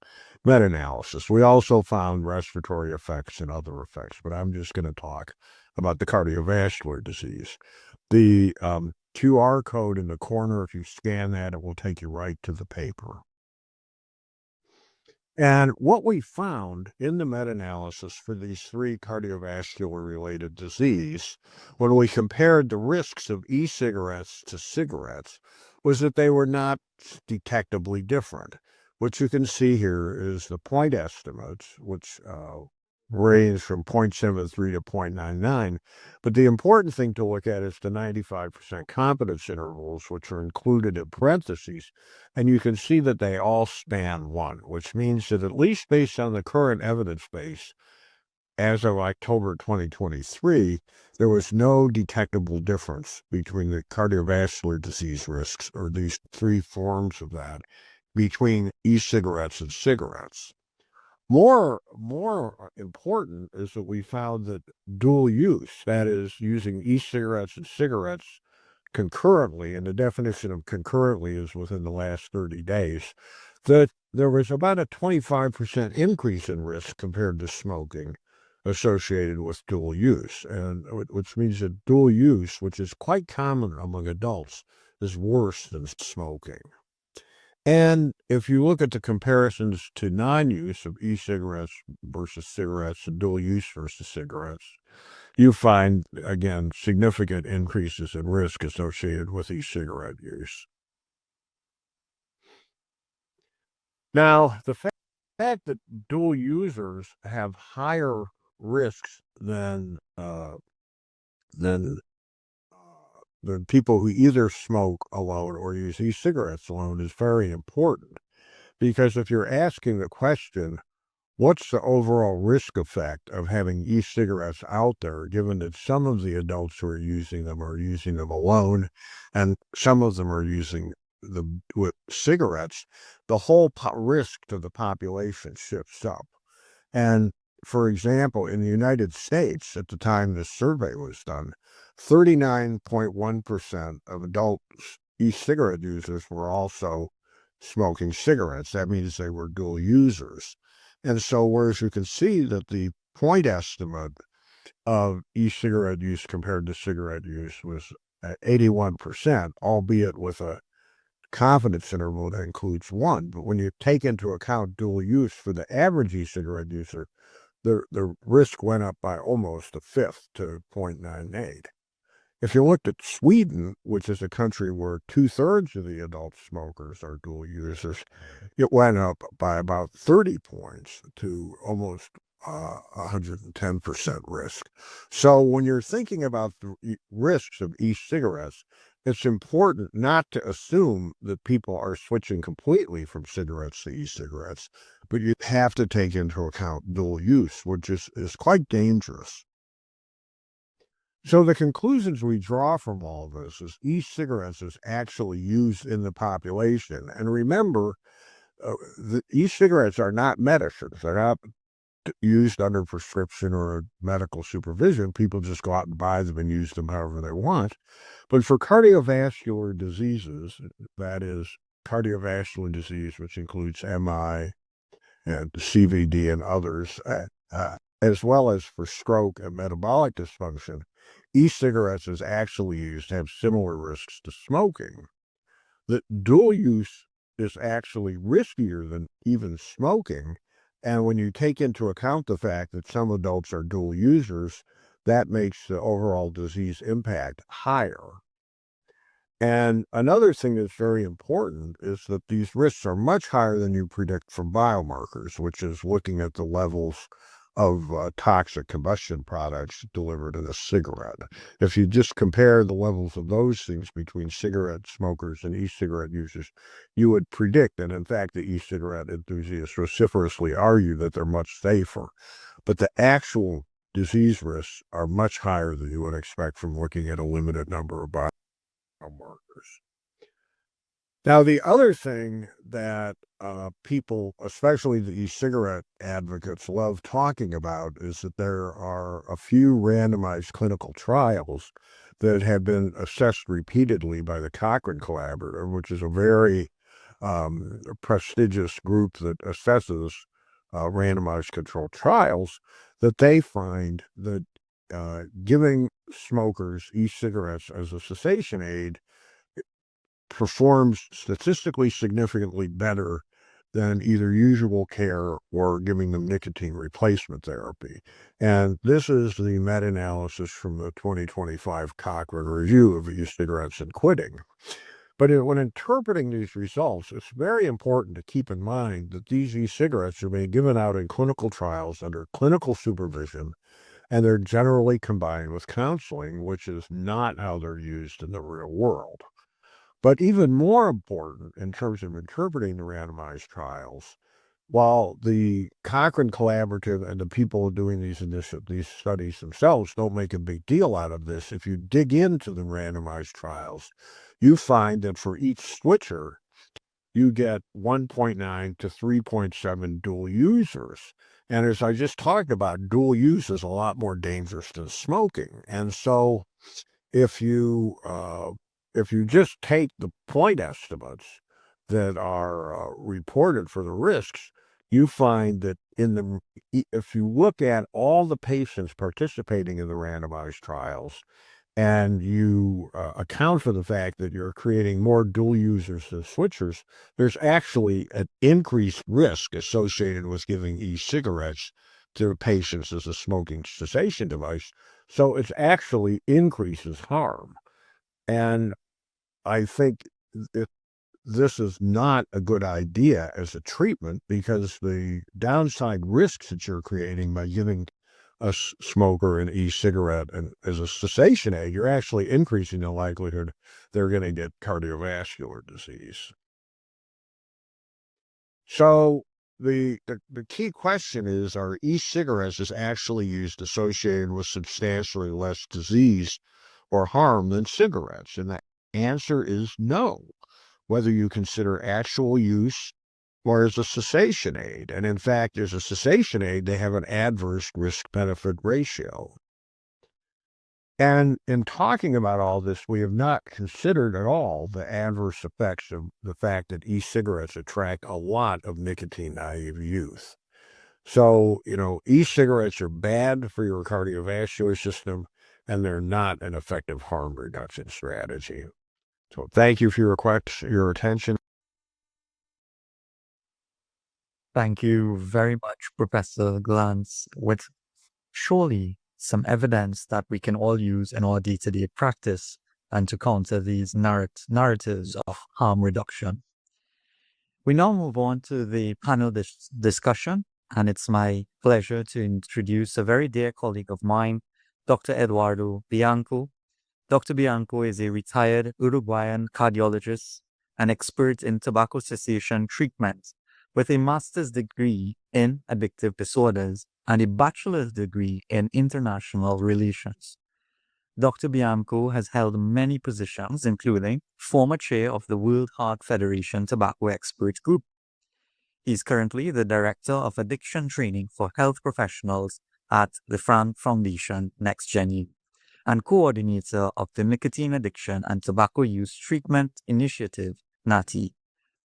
meta-analysis. We also found respiratory effects and other effects, but I'm just going to talk about the cardiovascular disease. The QR code in the corner, if you scan that, it will take you right to the paper. And what we found in the meta-analysis for these 3 cardiovascular-related disease, when we compared the risks of e-cigarettes to cigarettes, was that they were not detectably different. What you can see here is the point estimates, which range from 0.73 to 0.99. But the important thing to look at is the 95% confidence intervals, which are included in parentheses. And you can see that they all span 1, which means that at least based on the current evidence base, as of October 2023, there was no detectable difference between the cardiovascular disease risks, or these 3 forms of that, between e-cigarettes and cigarettes. More important is that we found that dual use, that is, using e-cigarettes and cigarettes concurrently, and the definition of concurrently is within the last 30 days, that there was about a 25% increase in risk compared to smoking associated with dual use, and which means that dual use, which is quite common among adults, is worse than smoking. And if you look at the comparisons to non-use of e-cigarettes versus cigarettes and dual use versus cigarettes, you find, again, significant increases in risk associated with e-cigarette use. Now, the fact fact that dual users have higher risks than the people who either smoke alone or use e-cigarettes alone is very important. Because if you're asking the question, what's the overall risk effect of having e-cigarettes out there, given that some of the adults who are using them alone, and some of them are using them with cigarettes, the whole risk to the population shifts up. And for example, in the United States, at the time this survey was done, 39.1% of adult e-cigarette users were also smoking cigarettes. That means they were dual users. And so, whereas you can see that the point estimate of e-cigarette use compared to cigarette use was at 81%, albeit with a confidence interval that includes 1. But when you take into account dual use for the average e-cigarette user, the risk went up by almost a fifth to 0.98. If you looked at Sweden, which is a country where 2/3 of the adult smokers are dual users, it went up by about 30 points to almost 110% risk. So when you're thinking about the risks of e-cigarettes, it's important not to assume that people are switching completely from cigarettes to e-cigarettes, but you have to take into account dual use, which is quite dangerous. So the conclusions we draw from all of this is e-cigarettes is actually used in the population. And remember, the e-cigarettes are not medicines. They're not used under prescription or medical supervision. People just go out and buy them and use them however they want. But for cardiovascular diseases, that is cardiovascular disease, which includes MI and CVD and others, as well as for stroke and metabolic dysfunction, e-cigarettes is actually used to have similar risks to smoking. The dual use is actually riskier than even smoking. And when you take into account the fact that some adults are dual users, that makes the overall disease impact higher. And another thing that's very important is that these risks are much higher than you predict from biomarkers, which is looking at the levels of toxic combustion products delivered in a cigarette. If you just compare the levels of those things between cigarette smokers and e-cigarette users, you would predict, and in fact the e-cigarette enthusiasts vociferously argue that they're much safer. But the actual disease risks are much higher than you would expect from looking at a limited number of biomarkers. Now, the other thing that people, especially the e-cigarette advocates, love talking about is that there are a few randomized clinical trials that have been assessed repeatedly by the Cochrane Collaborative, which is a very prestigious group that assesses randomized controlled trials, that they find that giving smokers e-cigarettes as a cessation aid performs statistically significantly better than either usual care or giving them nicotine replacement therapy. And this is the meta-analysis from the 2025 Cochrane Review of e-cigarettes and quitting. But when interpreting these results, it's very important to keep in mind that these e-cigarettes are being given out in clinical trials under clinical supervision, and they're generally combined with counseling, which is not how they're used in the real world. But even more important in terms of interpreting the randomized trials, while the Cochrane Collaborative and the people doing these studies themselves don't make a big deal out of this, if you dig into the randomized trials, you find that for each switcher, you get 1.9 to 3.7 dual users. And as I just talked about, dual use is a lot more dangerous than smoking. And so if you just take the point estimates that are reported for the risks, you find that if you look at all the patients participating in the randomized trials, and you account for the fact that you're creating more dual users than switchers, there's actually an increased risk associated with giving e-cigarettes to patients as a smoking cessation device. So it actually increases harm. And I think this is not a good idea as a treatment because the downside risks that you're creating by giving a smoker an e-cigarette and as a cessation aid, you're actually increasing the likelihood they're going to get cardiovascular disease. So the key question is, are e-cigarettes actually used associated with substantially less disease or harm than cigarettes? And the answer is no, whether you consider actual use or as a cessation aid. And in fact, as a cessation aid, they have an adverse risk-benefit ratio. And in talking about all this, we have not considered at all the adverse effects of the fact that e-cigarettes attract a lot of nicotine-naive youth. So, e-cigarettes are bad for your cardiovascular system, and they're not an effective harm reduction strategy. So thank you for your attention. Thank you very much, Professor Glantz, with surely some evidence that we can all use in our day-to-day practice and to counter these narratives of harm reduction. We now move on to the panel discussion, and it's my pleasure to introduce a very dear colleague of mine, Dr. Eduardo Bianco. Dr. Bianco is a retired Uruguayan cardiologist, an expert in tobacco cessation treatment, with a master's degree in addictive disorders and a bachelor's degree in international relations. Dr. Bianco has held many positions, including former chair of the World Heart Federation Tobacco Expert Group. He is currently the Director of Addiction Training for Health Professionals at the Frank Foundation Next Gen and coordinator of the Nicotine Addiction and Tobacco Use Treatment Initiative, NATTI.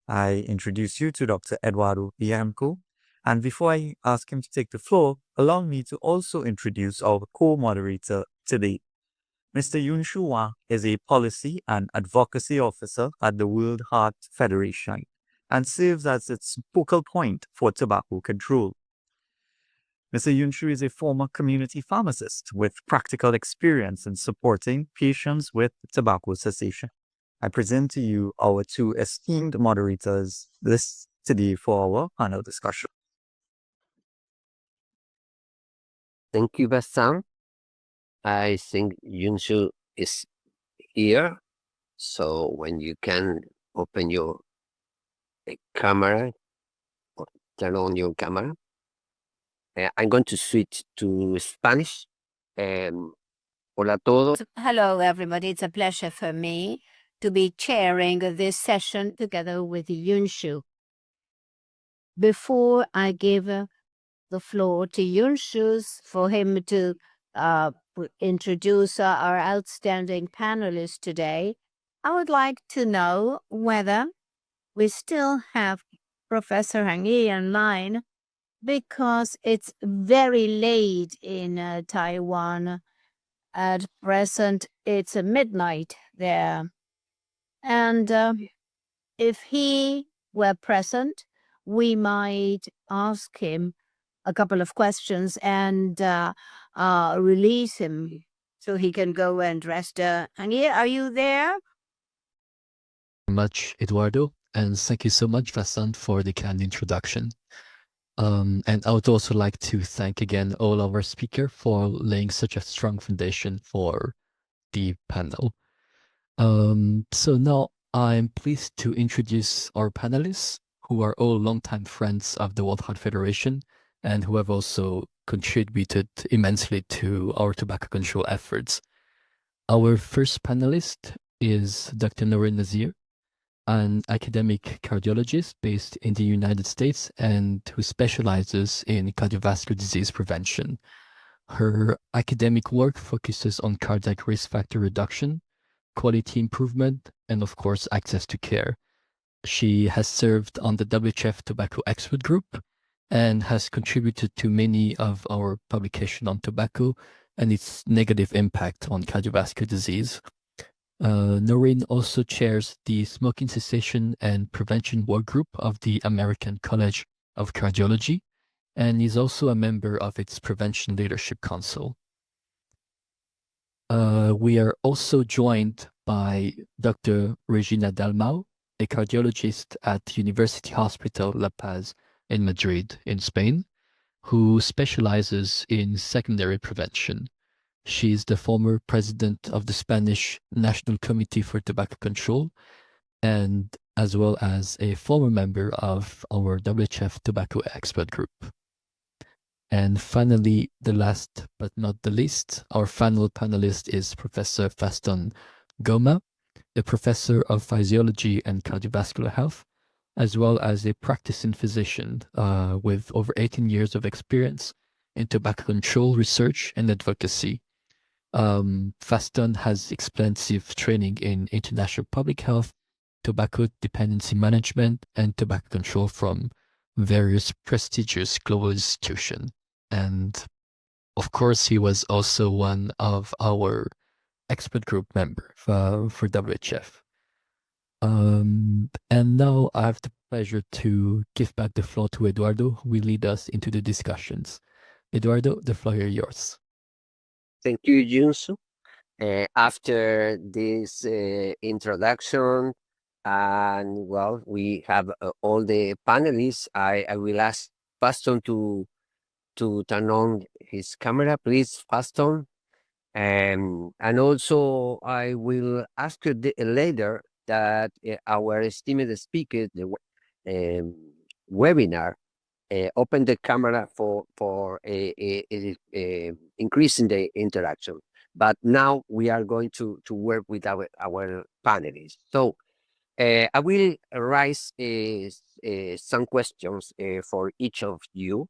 I introduce you to Dr. Eduardo Bianco, and before I ask him to take the floor, allow me to also introduce our co-moderator today. Mr. Yunshu Wang is a policy and advocacy officer at the World Heart Federation and serves as its focal point for tobacco control. Mr. Yunshu is a former community pharmacist with practical experience in supporting patients with tobacco cessation. I present to you our two esteemed moderators today for our panel discussion. Thank you, Bassam. I think Yunshu is here. So when you can open your camera, or turn on your camera. I'm going to switch to Spanish. Hola a todos. Hello, everybody. It's a pleasure for me to be chairing this session together with Yunshu. Before I give the floor to Yunshu for him to introduce our outstanding panelists today, I would like to know whether we still have Professor Hang Yi online, because it's very late in Taiwan. At present, it's midnight there. And if he were present, we might ask him a couple of questions and release him so he can go and rest. Hang Yi, are you there? Much, Eduardo, and thank you so much, Vasant, for the kind introduction. And I would also like to thank again all our speakers for laying such a strong foundation for the panel. So now I'm pleased to introduce our panelists, who are all longtime friends of the World Heart Federation and who have also contributed immensely to our tobacco control efforts. Our first panelist is Dr. Noreen Nazir, an academic cardiologist based in the United States and who specializes in cardiovascular disease prevention. Her academic work focuses on cardiac risk factor reduction, quality improvement, and of course, access to care. She has served on the WHF Tobacco Expert Group and has contributed to many of our publications on tobacco and its negative impact on cardiovascular disease. Noreen also chairs the Smoking Cessation and Prevention Work Group of the American College of Cardiology and is also a member of its Prevention Leadership Council. We are also joined by Dr. Regina Dalmau, a cardiologist at University Hospital La Paz in Madrid, in Spain, who specializes in secondary prevention. She is the former president of the Spanish National Committee for Tobacco Control, and as well as a former member of our WHF Tobacco Expert Group. And finally, the last but not the least, our final panelist is Professor Faston Goma, a professor of physiology and cardiovascular health, as well as a practicing physician with over 18 years of experience in tobacco control research and advocacy. Faston has extensive training in international public health, tobacco dependency management, and tobacco control from various prestigious global institutions. And of course, he was also one of our expert group member for WHF. And now I have the pleasure to give back the floor to Eduardo, who will lead us into the discussions. Eduardo, the floor is yours. Thank you, Junsu. After this introduction, and well, we have all the panelists. I will ask Faston to turn on his camera, please, Faston. And also, I will ask you later that our esteemed speaker, the webinar, open the camera for increasing the interaction. But now we are going to work with our panelists. So I will raise some questions for each of you.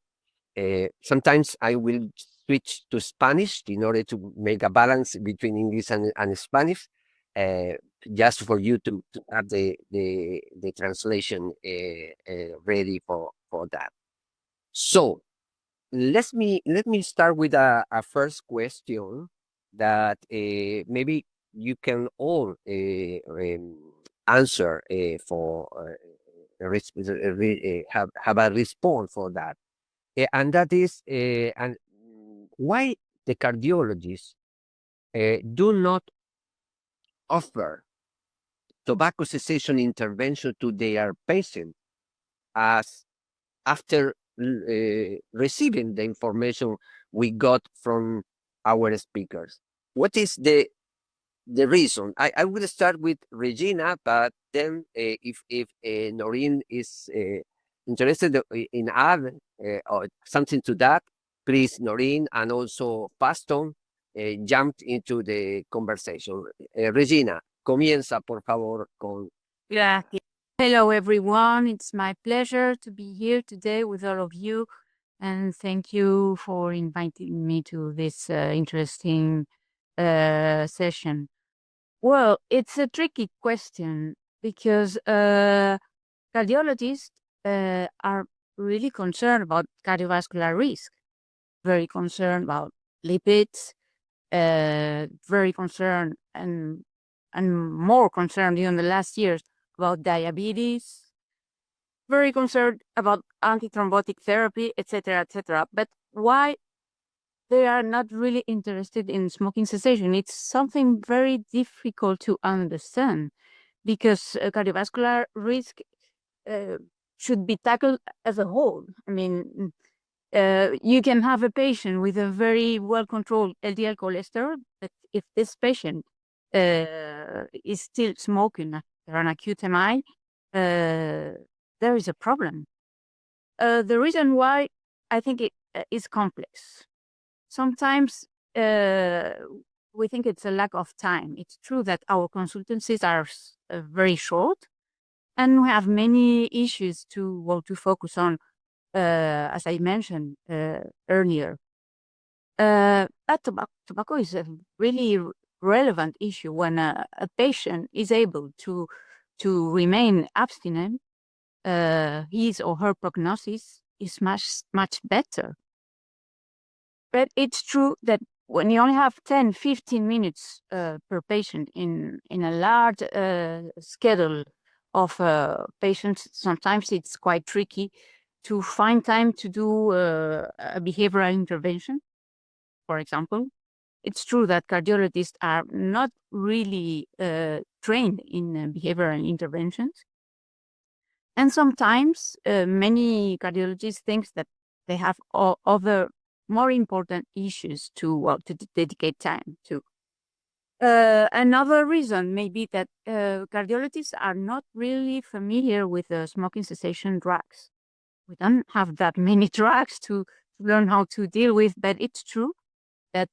Sometimes I will switch to Spanish in order to make a balance between English and Spanish, just for you to have the translation ready for that. So let me start with a first question that maybe you can all answer for have a response for that. And that is, and why the cardiologists do not offer tobacco cessation intervention to their patient as after receiving the information we got from our speakers. What is the reason? I will start with Regina, but then if Noreen is interested in add or something to that, please, Noreen, and also Faston jumped into the conversation. Regina, comienza, por favor, con... Gracias. Hello, everyone. It's my pleasure to be here today with all of you. And thank you for inviting me to this interesting session. Well, it's a tricky question because cardiologists are really concerned about cardiovascular risk, very concerned about lipids, very concerned and more concerned in the last years about diabetes, very concerned about antithrombotic therapy, etc., etc. But why they are not really interested in smoking cessation? It's something very difficult to understand because cardiovascular risk should be tackled as a whole. I mean, you can have a patient with a very well-controlled LDL cholesterol, but if this patient is still smoking after an acute MI, there is a problem. The reason why I think it is complex. Sometimes we think it's a lack of time. It's true that our consultancies are very short, and we have many issues to focus on, as I mentioned earlier. But tobacco is a really relevant issue when a patient is able to remain abstinent. His or her prognosis is much better. But it's true that when you only have 10, 15 minutes per patient in a large schedule of patients, sometimes it's quite tricky to find time to do a behavioral intervention, for example. It's true that cardiologists are not really trained in behavioral interventions. And sometimes many cardiologists think that they have other more important issues to dedicate time to. Another reason may be that cardiologists are not really familiar with smoking cessation drugs. We don't have that many drugs to learn how to deal with, but it's true that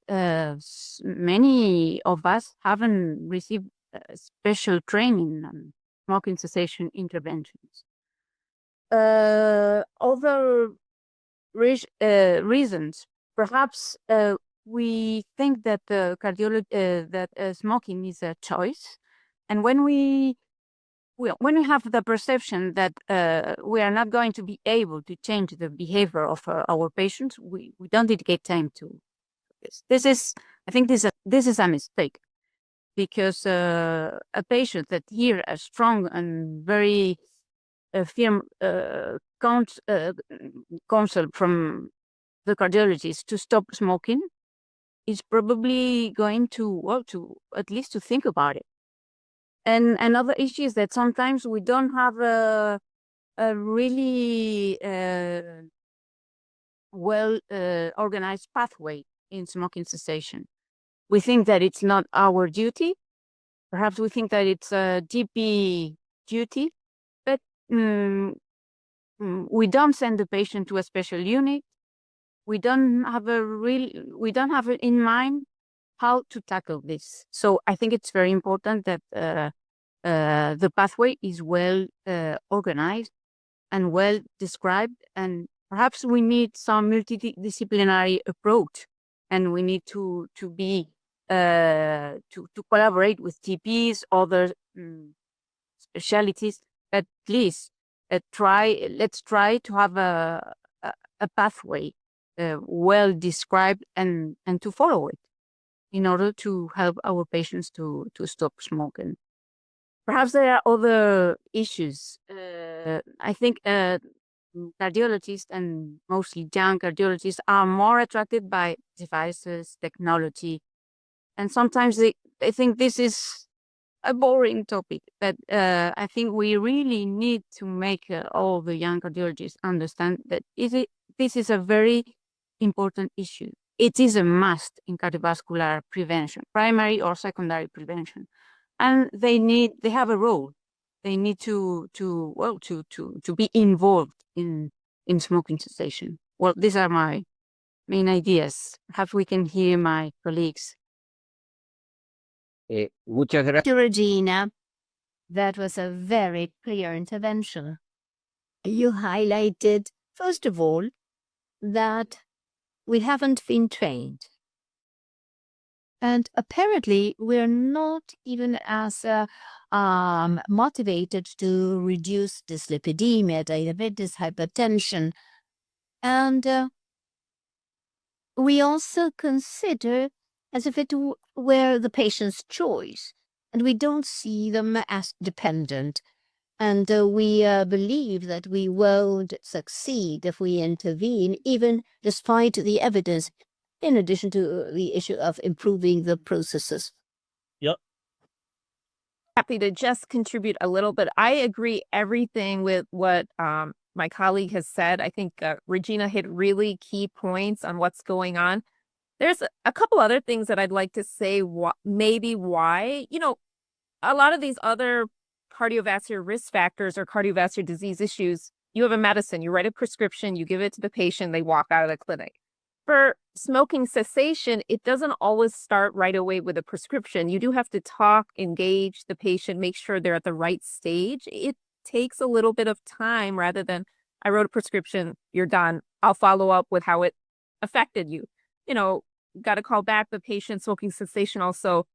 many of us haven't received special training on smoking cessation interventions. Other reasons, perhaps we think that smoking is a choice, and when we have the perception that we are not going to be able to change the behavior of our patients, we don't dedicate time to this. I think this is a mistake, because a patient that hear a strong and very firm counsel from the cardiologist to stop smoking is probably going to at least to think about it. And another issue is that sometimes we don't have a really well organized pathway in smoking cessation. We think that it's not our duty. Perhaps we think that it's a GP duty, but we don't send the patient to a special unit. We don't have it in mind how to tackle this. So I think it's very important that the pathway is well organized and well described, and perhaps we need some multidisciplinary approach, and we need to be to collaborate with GPs, other specialties. At least let's try to have a pathway well described and to follow it in order to help our patients to stop smoking. Perhaps there are other issues. I think cardiologists, and mostly young cardiologists, are more attracted by devices, technology, and sometimes they think this is a boring topic. But I think we really need to make all the young cardiologists understand that this is a very important issue. It is a must in cardiovascular prevention, primary or secondary prevention, and they have a role. They need to be involved in smoking cessation. Well, these are my main ideas. Perhaps we can hear my colleagues. Muchas gracias. Thank you, Regina. That was a very clear intervention. You highlighted, first of all, that we haven't been trained. And apparently, we're not even as motivated to reduce dyslipidemia, diabetes, hypertension. And we also consider as if it were the patient's choice, and we don't see them as dependent. And we believe that we won't succeed if we intervene, even despite the evidence, in addition to the issue of improving the processes. Happy to just contribute a little bit. I agree everything with what my colleague has said. I think Regina hit really key points on what's going on. There's a couple other things that I'd like to say. Maybe why, a lot of these other cardiovascular risk factors or cardiovascular disease issues, you have a medicine, you write a prescription, you give it to the patient, they walk out of the clinic. For smoking cessation, it doesn't always start right away with a prescription. You do have to talk, engage the patient, make sure they're at the right stage. It takes a little bit of time rather than, I wrote a prescription, you're done. I'll follow up with how it affected you. Got to call back the patient. Smoking cessation also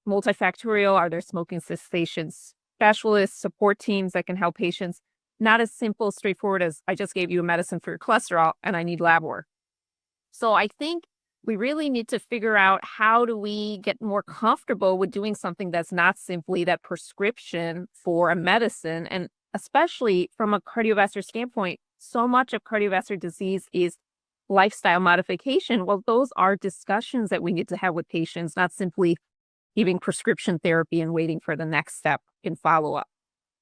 multifactorial. Are there smoking cessation specialists, support teams that can help patients? Not as simple, straightforward as I just gave you a medicine for your cholesterol and I need lab work. So I think we really need to figure out how do we get more comfortable with doing something that's not simply that prescription for a medicine. And especially from a cardiovascular standpoint, so much of cardiovascular disease is lifestyle modification. Well, those are discussions that we need to have with patients, not simply giving prescription therapy and waiting for the next step in follow-up.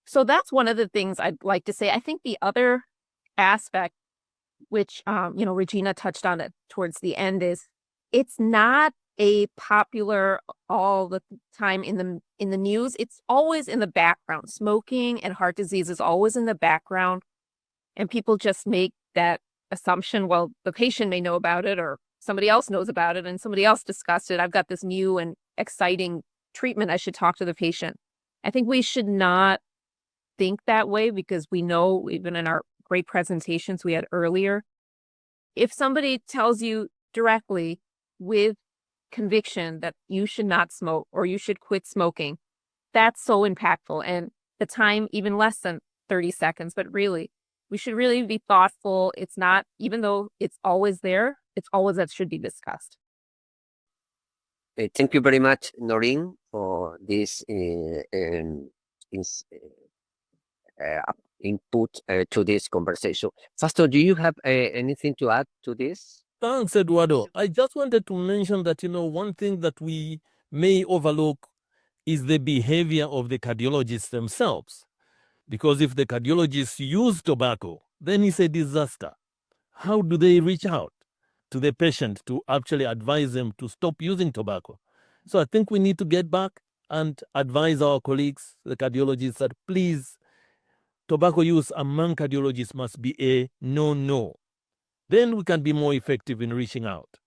So that's one of the things I'd like to say. I think the other aspect, which Regina touched on it towards the end, is it's not a popular all the time in the news. It's always in the background. Smoking and heart disease is always in the background, and people just make that assumption, well, the patient may know about it, or somebody else knows about it, and somebody else discussed it. I've got this new and exciting treatment. I should talk to the patient. I think we should not think that way, because we know, even in our great presentations we had earlier, if somebody tells you directly with conviction that you should not smoke or you should quit smoking, that's so impactful. And the time, even less than 30 seconds, but really, we should really be thoughtful. It's not, even though it's always there, it's always that should be discussed. Thank you very much, Noreen, for this input to this conversation. Fasto, do you have anything to add to this? Thanks, Eduardo. I just wanted to mention that, one thing that we may overlook is the behavior of the cardiologists themselves. Because if the cardiologists use tobacco, then it's a disaster. How do they reach out to the patient to actually advise them to stop using tobacco? So I think we need to get back and advise our colleagues, the cardiologists, that please, tobacco use among cardiologists must be a no-no. Then we can be more effective in reaching out.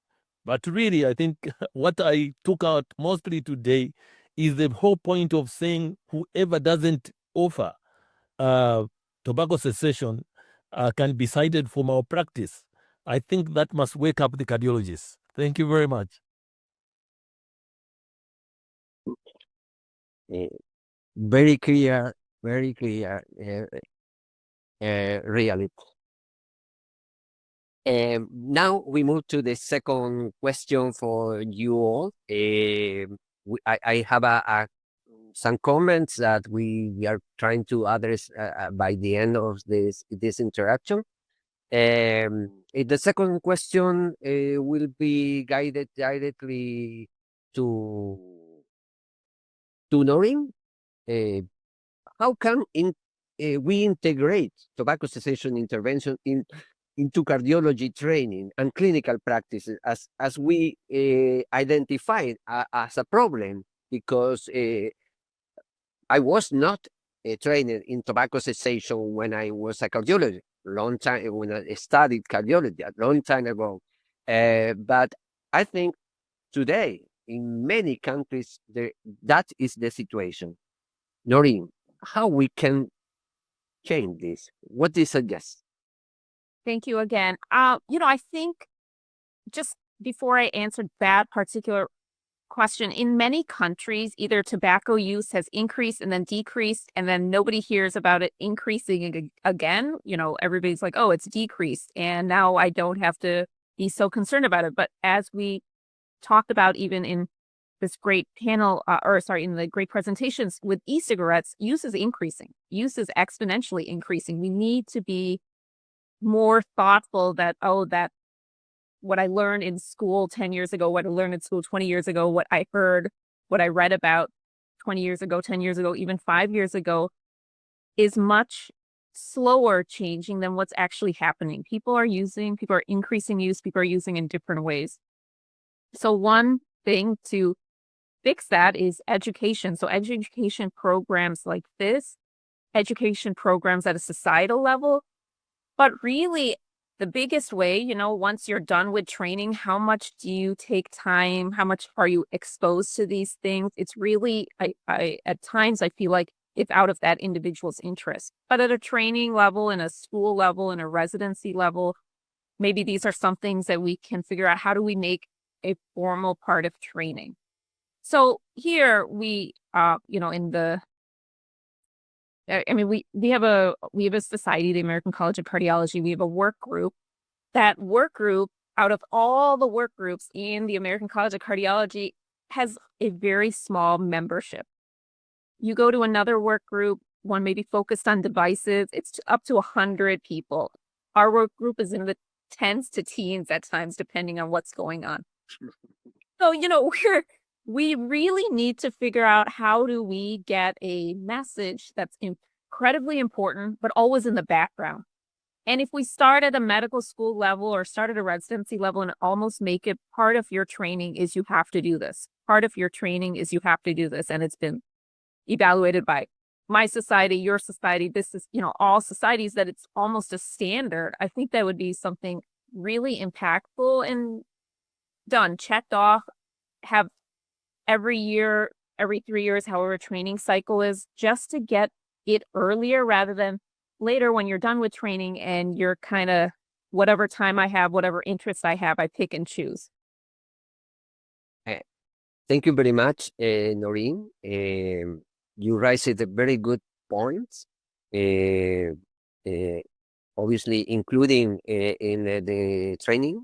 But really, I think what I took out mostly today is the whole point of saying whoever doesn't offer tobacco cessation can be cited for malpractice. I think that must wake up the cardiologists. Thank you very much. Very clear, really. Now we move to the second question for you all. I have some comments that we are trying to address by the end of this interaction. The second question will be guided directly to Noreen. How can we integrate tobacco cessation intervention into cardiology training and clinical practices as we identified as a problem? Because I was not trained in tobacco cessation when I was a cardiologist, long time when I studied cardiology a long time ago. But I think today in many countries that is the situation. Noreen, how we can change this? What do you suggest? Thank you again. I think, just before I answered that particular question, in many countries, either tobacco use has increased and then decreased, and then nobody hears about it increasing again. Everybody's like, oh, it's decreased, and now I don't have to be so concerned about it. But as we talked about, even in this great panel, in the great presentations with e-cigarettes, use is increasing. Use is exponentially increasing. We need to be more thoughtful that what I learned in school 10 years ago, what I learned in school 20 years ago, what I heard, what I read about 20 years ago, 10 years ago, even 5 years ago, is much slower changing than what's actually happening. People are increasing use, people are using in different ways. So one thing to fix that is education. So education programs like this, education programs at a societal level, but really the biggest way, once you're done with training, how much do you take time? How much are you exposed to these things? It's really, I at times I feel like it's out of that individual's interest. But at a training level, in a school level, in a residency level, maybe these are some things that we can figure out. How do we make a formal part of training? So here we, in the, we have a society, the American College of Cardiology. We have a work group. That work group, out of all the work groups in the American College of Cardiology, has a very small membership. You go to another work group, one maybe focused on devices, it's up to 100 people. Our work group is in the tens to teens at times, depending on what's going on. So, we really need to figure out, how do we get a message that's incredibly important, but always in the background. And if we start at a medical school level or start at a residency level and almost make it part of your training is you have to do this. Part of your training is you have to do this. And it's been evaluated by my society, your society, this is, all societies, that it's almost a standard. I think that would be something really impactful and done, checked off, have every year, every 3 years, however a training cycle is, just to get it earlier rather than later when you're done with training and you're kind of whatever time I have, whatever interests I have, I pick and choose. Thank you very much, Noreen. You raised a very good points. Obviously, including in the training,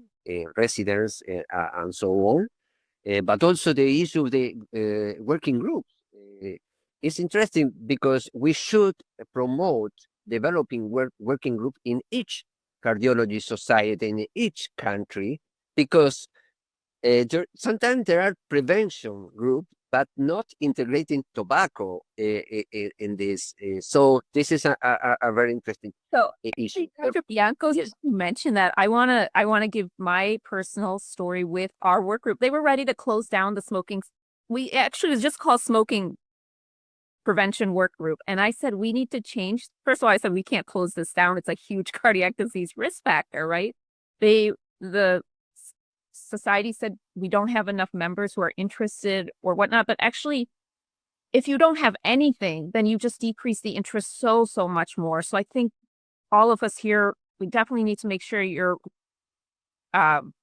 residents, and so on. But also the issue of the working groups. It's interesting because we should promote developing working group in each cardiology society in each country, because sometimes there are prevention groups, but not integrating tobacco in this. So this is a very interesting issue. Dr. Bianco just mentioned that. I wanna give my personal story with our work group. They were ready to close down the smoking. We actually, it was just called smoking prevention work group. And I said, we need to change. First of all, I said, we can't close this down. It's a huge cardiac disease risk factor, right? The society said we don't have enough members who are interested or whatnot. But actually, if you don't have anything, then you just decrease the interest so much more. So I think all of us here, we definitely need to make sure your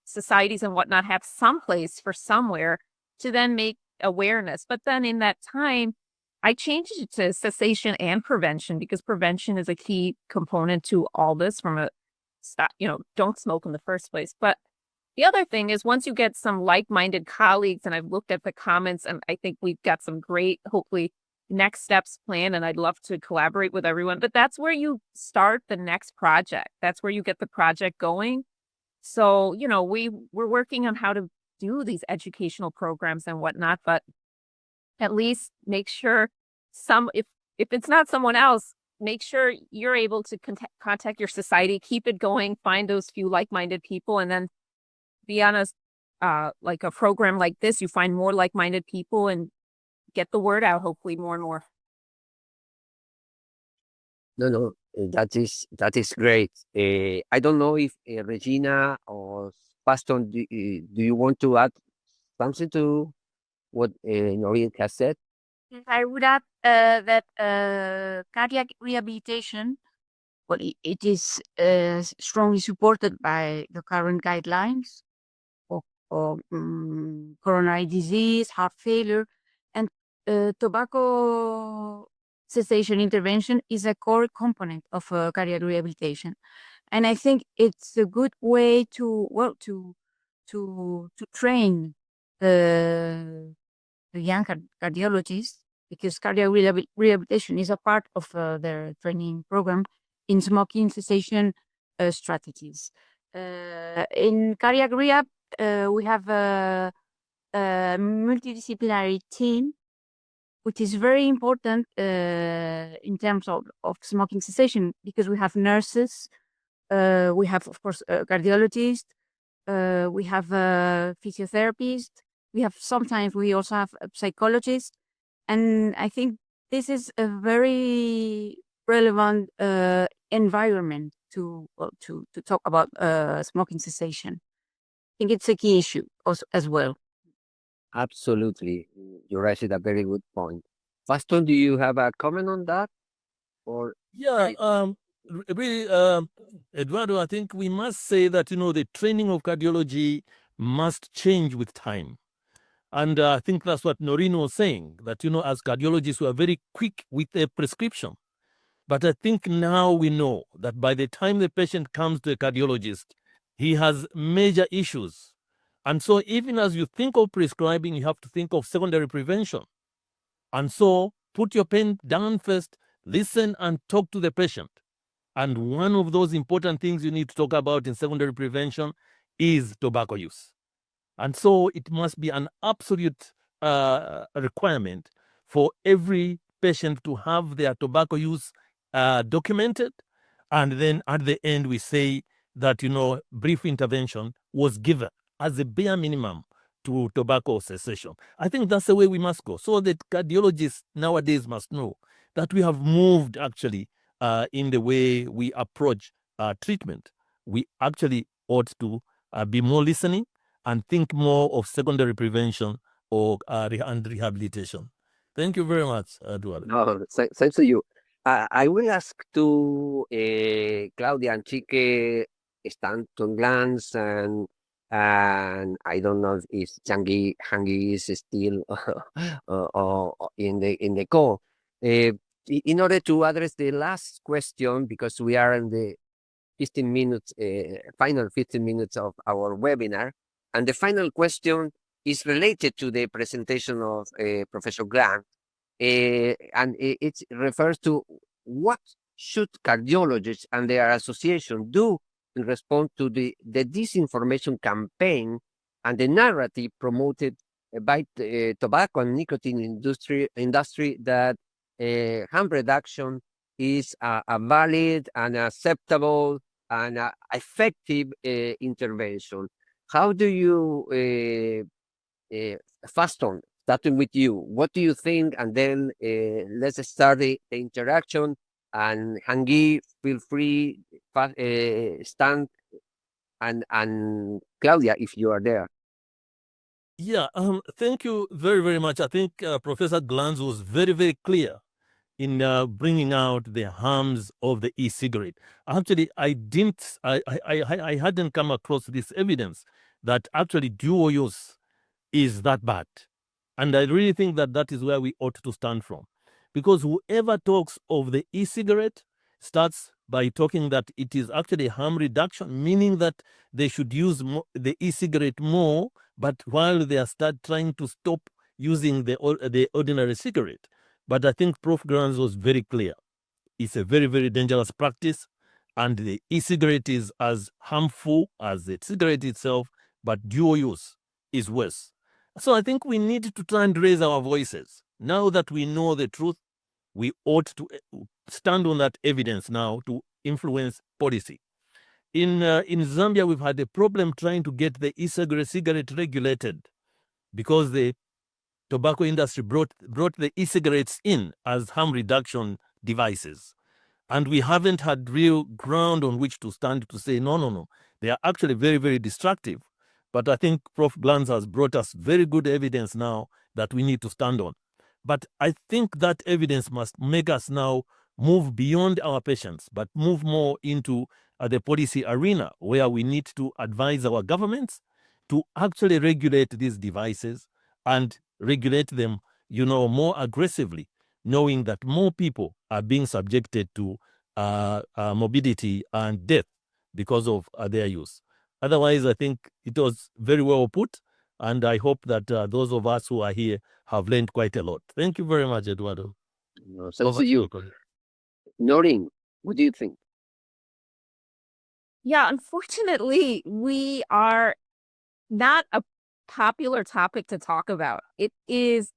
societies and whatnot have some place for somewhere to then make awareness. But then in that time, I changed it to cessation and prevention, because prevention is a key component to all this, from don't smoke in the first place. But the other thing is, once you get some like-minded colleagues, and I've looked at the comments, and I think we've got some great, hopefully, next steps planned, and I'd love to collaborate with everyone. But that's where you start the next project. That's where you get the project going. So, we're working on how to do these educational programs and whatnot, but at least make sure if it's not someone else, make sure you're able to contact your society, keep it going, find those few like-minded people, and then be on like a program like this, you find more like-minded people and get the word out, hopefully more and more. No, that is great. I don't know if Regina or Paston, do you want to add something to what Noreen has said? I would add that cardiac rehabilitation, well, it is strongly supported by the current guidelines of coronary disease, heart failure, and tobacco cessation intervention is a core component of cardiac rehabilitation. And I think it's a good way to train the young cardiologists, because cardiac rehabilitation is a part of their training program in smoking cessation strategies. In cardiac rehab, we have a multidisciplinary team, which is very important in terms of smoking cessation, because we have nurses, we have, of course, cardiologists, we have physiotherapists, sometimes we also have a psychologist. And I think this is a very relevant environment to talk about smoking cessation. I think it's a key issue also, as well. Absolutely. You raised a very good point. Paston, do you have a comment on that? Or Yeah, really, Eduardo, I think we must say that, the training of cardiology must change with time. And I think that's what Noreen was saying, that, as cardiologists, we are very quick with a prescription. But I think now we know that by the time the patient comes to a cardiologist, he has major issues. And so even as you think of prescribing, you have to think of secondary prevention. And so put your pen down first, listen and talk to the patient. And one of those important things you need to talk about in secondary prevention is tobacco use. And so it must be an absolute requirement for every patient to have their tobacco use documented, and then at the end we say that brief intervention was given as a bare minimum to tobacco cessation. I think that's the way we must go. So the cardiologists nowadays must know that we have moved actually in the way we approach treatment. We actually ought to be more listening and think more of secondary prevention and rehabilitation. Thank you very much, Eduardo. No, thanks to you. I will ask to Claudia and Chique, Stanton Glantz, and I don't know if Hangi is still in the call. In order to address the last question, because we are in the 15 minutes, final 15 minutes of our webinar, and the final question is related to the presentation of Professor Grant. And it refers to what should cardiologists and their association do in response to the disinformation campaign and the narrative promoted by the tobacco and nicotine industry that harm reduction is a valid and acceptable and effective intervention. How do you, Faston, starting with you, what do you think? And then let's start the interaction. And Hangi, feel free, Stan, and Claudia, if you are there. Yeah, thank you very, very much. I think Professor Glantz was very, very clear in bringing out the harms of the e-cigarette. Actually, I hadn't come across this evidence that actually dual use is that bad. And I really think that that is where we ought to stand from. Because whoever talks of the e-cigarette starts by talking that it is actually harm reduction, meaning that they should use the e-cigarette more, but while they are trying to stop using the ordinary cigarette. But I think Prof. Grantz was very clear. It's a very, very dangerous practice, and the e-cigarette is as harmful as the cigarette itself, but dual use is worse. So I think we need to try and raise our voices. Now that we know the truth, we ought to stand on that evidence now to influence policy. In Zambia, we've had a problem trying to get the e-cigarette regulated because the tobacco industry brought the e-cigarettes in as harm reduction devices. And we haven't had real ground on which to stand to say, no. They are actually very, very destructive. But I think Prof. Glantz has brought us very good evidence now that we need to stand on. But I think that evidence must make us now move beyond our patients, but move more into the policy arena where we need to advise our governments to actually regulate these devices and regulate them, more aggressively, knowing that more people are being subjected to morbidity and death because of their use. Otherwise, I think it was very well put, and I hope that those of us who are here have learned quite a lot. Thank you very much, Eduardo. No, thanks to you. Noreen, what do you think? Yeah, unfortunately, we are not a popular topic to talk about. It is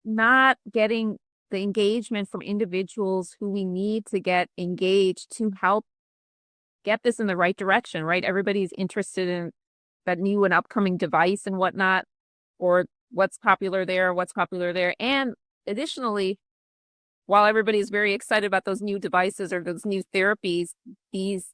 not getting the engagement from individuals who we need to get engaged to help get this in the right direction, right? Everybody's interested in that new and upcoming device and whatnot, or what's popular there. And additionally, while everybody's very excited about those new devices or those new therapies, these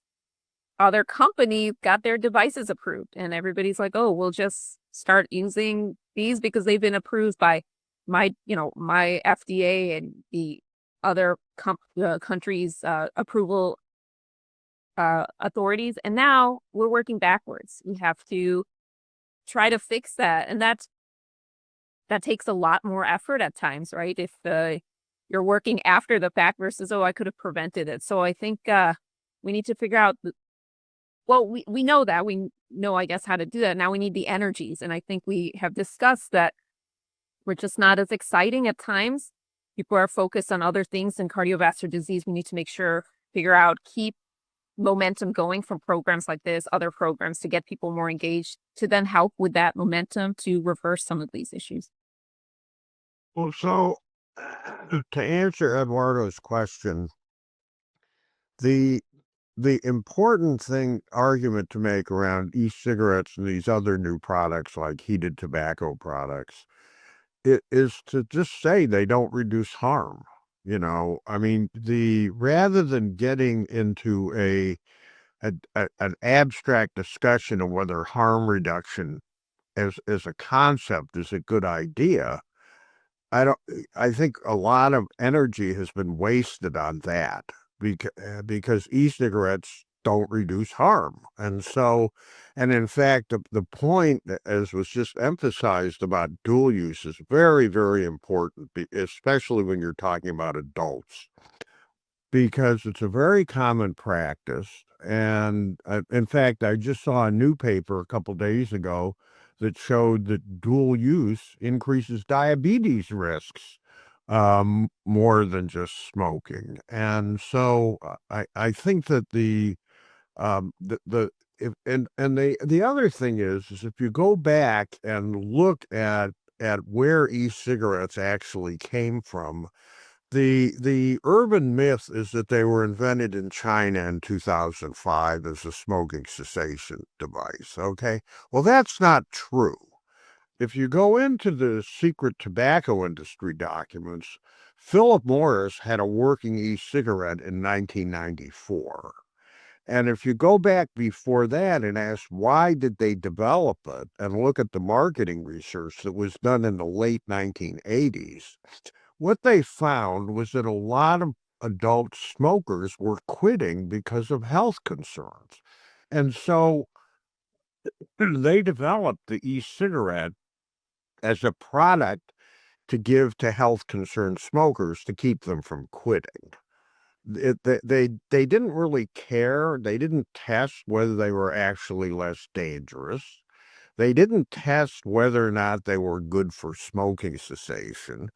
other companies got their devices approved, and everybody's like, oh, we'll just start using these because they've been approved by my FDA and the other countries' approval authorities. And now we're working backwards. We have to try to fix that. And that takes a lot more effort at times, right? If you're working after the fact versus, oh, I could have prevented it. So I think we need to figure out, we know that. We know, I guess, how to do that. Now we need the energies. And I think we have discussed that we're just not as exciting at times. People are focused on other things in cardiovascular disease. We need to figure out, keep momentum going from programs like this, other programs, to get people more engaged, to then help with that momentum to reverse some of these issues. Well, so to answer Eduardo's question, the important argument to make around e-cigarettes and these other new products like heated tobacco products, it is to just say they don't reduce harm. I mean, rather than getting into an abstract discussion of whether harm reduction as a concept is a good idea, I think a lot of energy has been wasted on that because e-cigarettes don't reduce harm. And in fact, the point, as was just emphasized about dual use, is very, very important, especially when you're talking about adults, because it's a very common practice. And in fact, I just saw a new paper a couple days ago that showed that dual use increases diabetes risks more than just smoking. And so I think that the if, and the other thing is if you go back and look at where e-cigarettes actually came from, the urban myth is that they were invented in China in 2005 as a smoking cessation device. Okay, well, that's not true. If you go into the secret tobacco industry documents, Philip Morris had a working e-cigarette in 1994. And if you go back before that and ask why did they develop it and look at the marketing research that was done in the late 1980s, what they found was that a lot of adult smokers were quitting because of health concerns. And so they developed the e-cigarette as a product to give to health concerned smokers to keep them from quitting. They didn't really care. They didn't test whether they were actually less dangerous. They didn't test whether or not they were good for smoking cessation.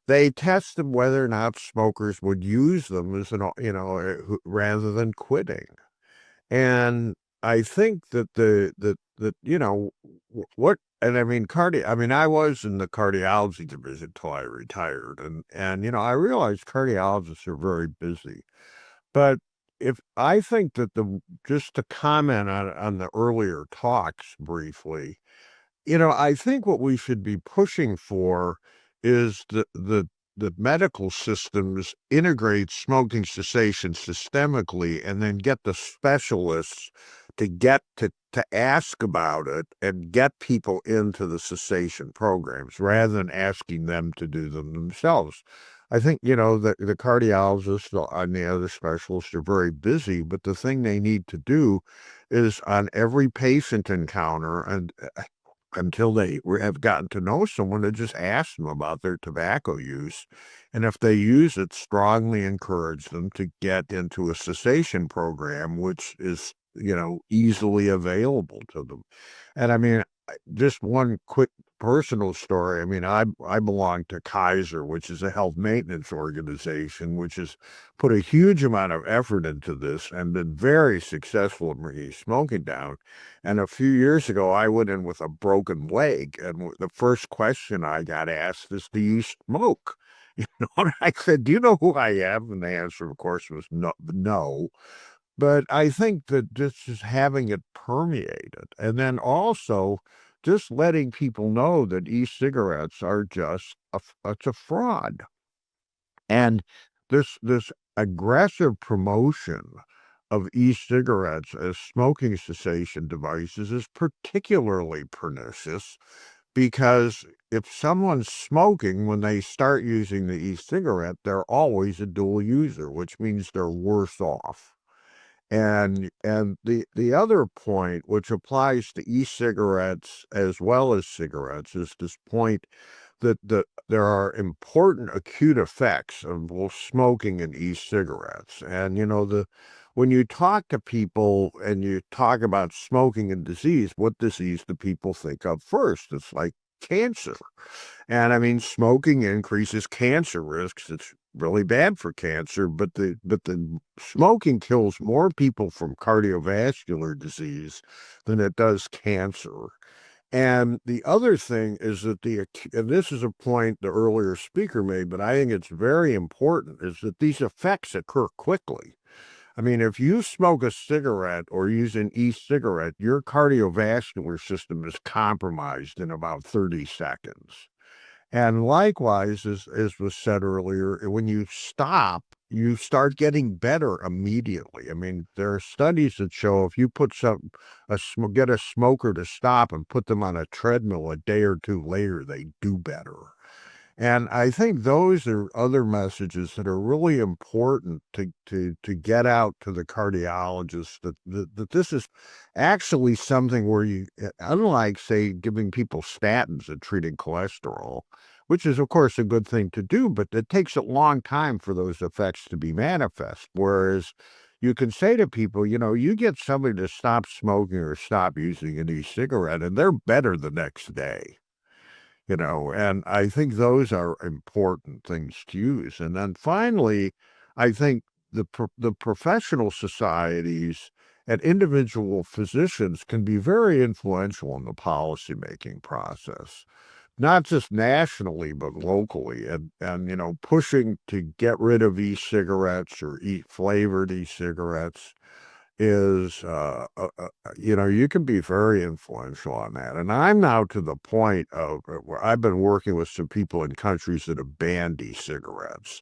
They tested whether or not smokers would use them as rather than quitting. And I think that I was in the cardiology division till I retired, and I realized cardiologists are very busy. But if I think that just to comment on the earlier talks briefly, I think what we should be pushing for is the medical systems integrate smoking cessation systemically and then get the specialists to ask about it and get people into the cessation programs rather than asking them to do them themselves. I think, the cardiologists and the other specialists are very busy, but the thing they need to do is on every patient encounter and until they have gotten to know someone, to just ask them about their tobacco use. And if they use it, strongly encourage them to get into a cessation program, which is, easily available to them. And I mean, just one quick personal story. I mean, I belong to Kaiser, which is a health maintenance organization, which has put a huge amount of effort into this and been very successful in bringing smoking down. And a few years ago, I went in with a broken leg, and the first question I got asked is, "Do you smoke?" And I said, "Do you know who I am?" And the answer, of course, was no. But I think that just having it permeated, and then also just letting people know that e-cigarettes are just it's a fraud. And this aggressive promotion of e-cigarettes as smoking cessation devices is particularly pernicious because if someone's smoking when they start using the e-cigarette, they're always a dual user, which means they're worse off. And the other point, which applies to e-cigarettes as well as cigarettes, is this point that there are important acute effects of both smoking and e-cigarettes. And when you talk to people and you talk about smoking and disease, what disease do people think of first? It's like cancer. And I mean, smoking increases cancer risks. It's really bad for cancer, but the smoking kills more people from cardiovascular disease than it does cancer. And the other thing is that and this is a point the earlier speaker made, but I think it's very important, is that these effects occur quickly. I mean, if you smoke a cigarette or use an e-cigarette, your cardiovascular system is compromised in about 30 seconds. And likewise, as was said earlier, when you stop, you start getting better immediately. I mean, there are studies that show if you put get a smoker to stop and put them on a treadmill a day or two later, they do better. And I think those are other messages that are really important to get out to the cardiologists that this is actually something where you, unlike, say, giving people statins and treating cholesterol, which is, of course, a good thing to do, but it takes a long time for those effects to be manifest. Whereas you can say to people, you get somebody to stop smoking or stop using an e-cigarette, and they're better the next day. And I think those are important things to use. And then finally, I think the professional societies and individual physicians can be very influential in the policymaking process, not just nationally, but locally, and pushing to get rid of e-cigarettes or flavored e-cigarettes is, you can be very influential on that. And I'm now to the point of where I've been working with some people in countries that have banned e-cigarettes.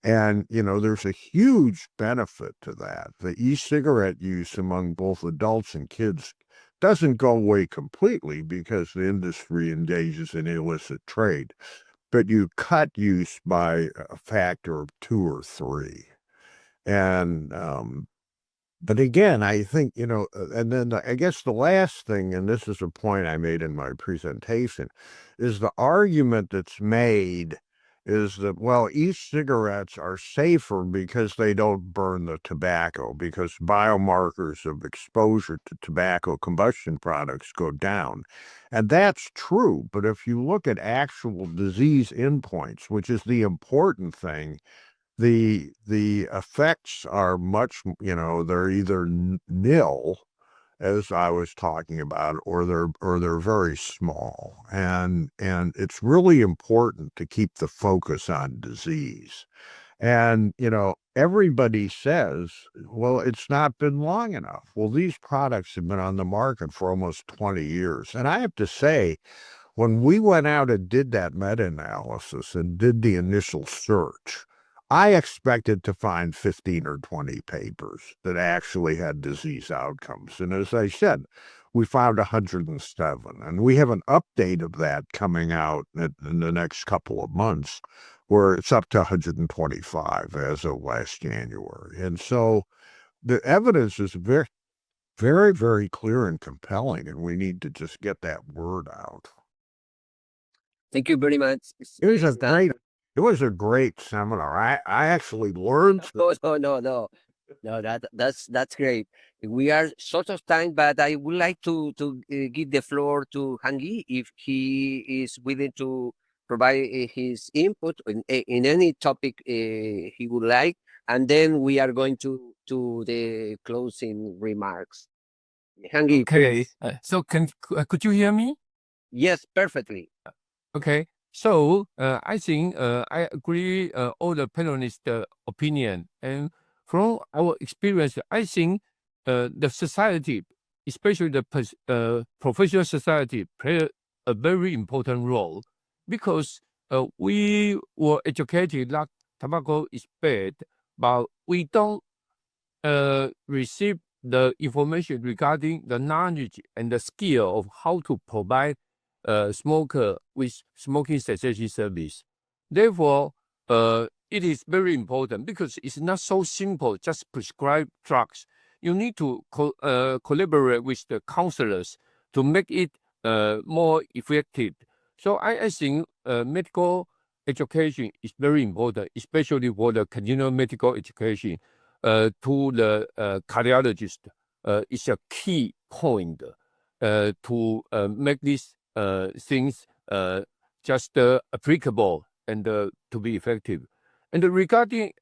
And, there's a huge benefit to that. The e-cigarette use among both adults and kids doesn't go away completely because the industry engages in illicit trade, but you cut use by a factor of 2 or 3. And, but again, I think, and then I guess the last thing, and this is a point I made in my presentation, is the argument that's made is that, well, e-cigarettes are safer because they don't burn the tobacco, because biomarkers of exposure to tobacco combustion products go down. And that's true. But if you look at actual disease endpoints, which is the important thing, the effects are much, they're either nil, as I was talking about, or they're very small. And it's really important to keep the focus on disease. And, everybody says, well, it's not been long enough. Well, these products have been on the market for almost 20 years. And I have to say, when we went out and did that meta-analysis and did the initial search, I expected to find 15 or 20 papers that actually had disease outcomes. And as I said, we found 107. And we have an update of that coming out in the next couple of months, where it's up to 125 as of last January. And so the evidence is very, very, very clear and compelling, and we need to just get that word out. Thank you very much. It was a great seminar. I actually learned. No. That's great. We are short of time, but I would like to give the floor to Hangi if he is willing to provide his input in any topic he would like, and then we are going to the closing remarks. Hangi, Okay. please. So could you hear me? Yes, perfectly. Okay. So I think I agree all the panelists' opinion, and from our experience, I think the society, especially the professional society, play a very important role because we were educated that tobacco is bad, but we don't receive the information regarding the knowledge and the skill of how to provide smoker with smoking cessation service. Therefore, it is very important because it's not so simple, just prescribe drugs. You need to collaborate with the counselors to make it more effective. So I think medical education is very important, especially for the continual medical education to the cardiologist. Is a key point to make these things just applicable and to be effective. And regarding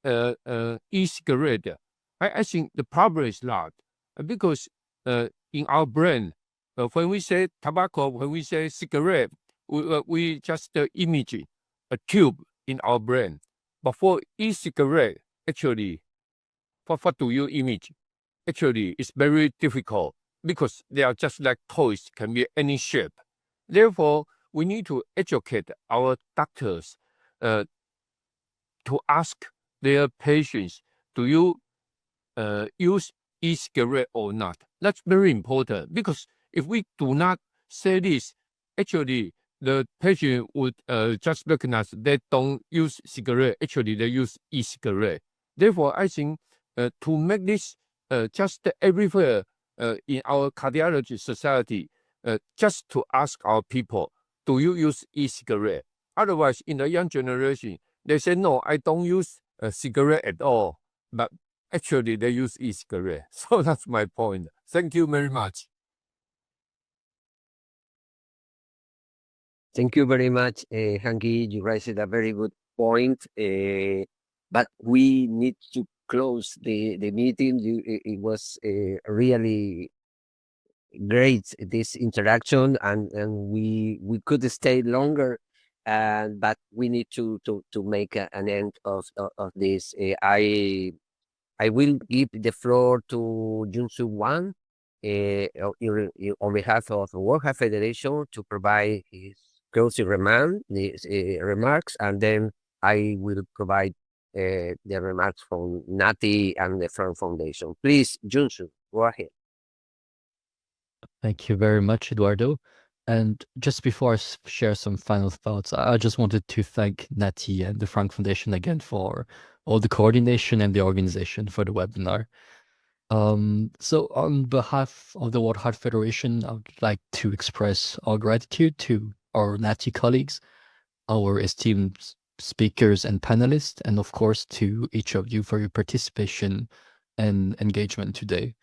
e-cigarette, I think the problem is not because in our brain, when we say tobacco, when we say cigarette, we just image a tube in our brain. But for e-cigarette, actually, what do you image? Actually, it's very difficult because they are just like toys, can be any shape. Therefore, we need to educate our doctors to ask their patients, do you use e-cigarette or not? That's very important because if we do not say this, actually the patient would just recognize they don't use cigarette. Actually, they use e-cigarette. Therefore, I think to make this just everywhere in our cardiology society, just to ask our people, do you use e-cigarette? Otherwise, in the young generation, they say, no, I don't use a cigarette at all. But actually, they use e-cigarette. So that's my point. Thank you very much. Thank you very much, Hanky. You raised a very good point. But we need to close the meeting. It was really great, this interaction, and we could stay longer, but we need to make an end of this. I will give the floor to Junsu Wan on behalf of the World Health Federation to provide his closing remarks, and then I will provide the remarks from NATTI and the Firm Foundation. Please, Junsu, go ahead. Thank you very much, Eduardo. And just before I share some final thoughts, I just wanted to thank NATTI and the Frank Foundation again for all the coordination and the organization for the webinar. So on behalf of the World Heart Federation, I would like to express our gratitude to our NATTI colleagues, our esteemed speakers and panelists, and of course to each of you for your participation and engagement today.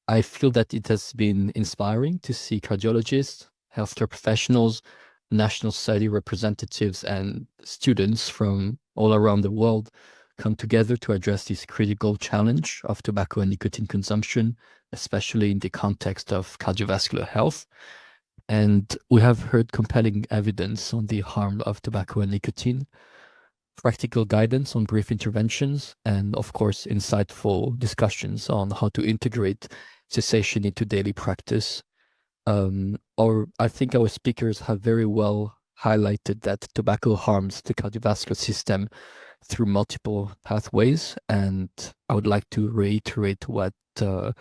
I feel that it has been inspiring to see cardiologists, healthcare professionals, national society representatives, and students from all around the world come together to address this critical challenge of tobacco and nicotine consumption, especially in the context of cardiovascular health. And we have heard compelling evidence on the harm of tobacco and nicotine, practical guidance on brief interventions, and of course, insightful discussions on how to integrate cessation into daily practice. I think our speakers have very well highlighted that tobacco harms the cardiovascular system through multiple pathways. And I would like to reiterate what Dr.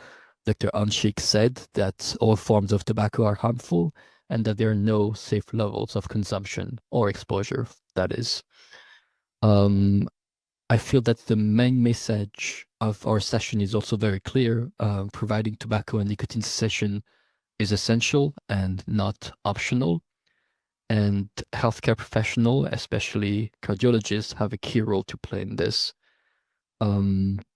Anshik said, that all forms of tobacco are harmful and that there are no safe levels of consumption or exposure, that is. I feel that the main message of our session is also very clear. Providing tobacco and nicotine cessation is essential and not optional. And healthcare professionals, especially cardiologists, have a key role to play in this.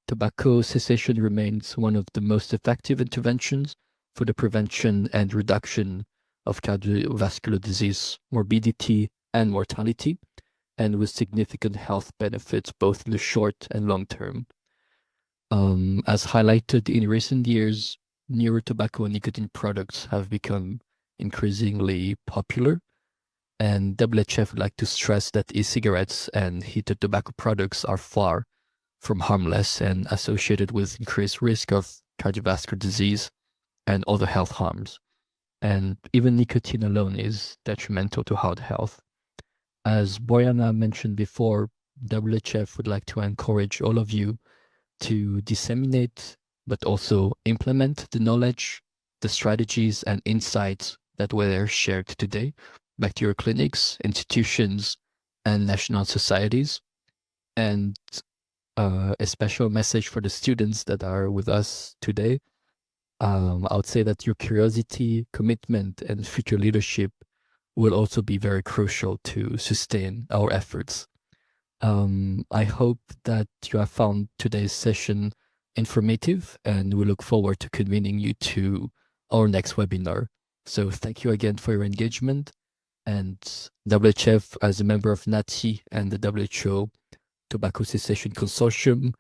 Tobacco cessation remains one of the most effective interventions for the prevention and reduction of cardiovascular disease, morbidity, and mortality, and with significant health benefits both in the short and long term. As highlighted in recent years, newer tobacco and nicotine products have become increasingly popular, and WHF would like to stress that e-cigarettes and heated tobacco products are far from harmless and associated with increased risk of cardiovascular disease and other health harms. And even nicotine alone is detrimental to heart health. As Boyana mentioned before, WHF would like to encourage all of you to disseminate, but also implement the knowledge, the strategies and insights that were shared today back to your clinics, institutions, and national societies. And a special message for the students that are with us today. I would say that your curiosity, commitment, and future leadership will also be very crucial to sustain our efforts. I hope that you have found today's session informative, and we look forward to convening you to our next webinar. So thank you again for your engagement, and WHF, as a member of NATTI and the WHO Tobacco Cessation Consortium,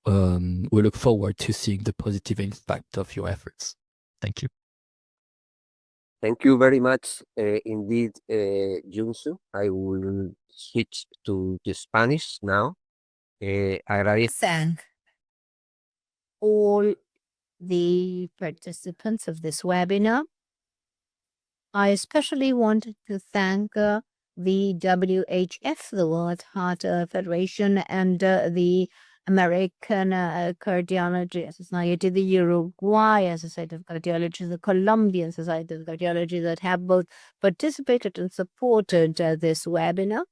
we look forward to seeing the positive impact of your efforts. Thank you. Thank you very much indeed, Junsu. I will switch to Spanish now. Agradezco. Thank all the participants of this webinar. I especially want to thank the WHF, the World Heart Federation, and the American Cardiology Society, the Uruguayan Society of Cardiology, the Colombian Society of Cardiology, that have both participated and supported this webinar.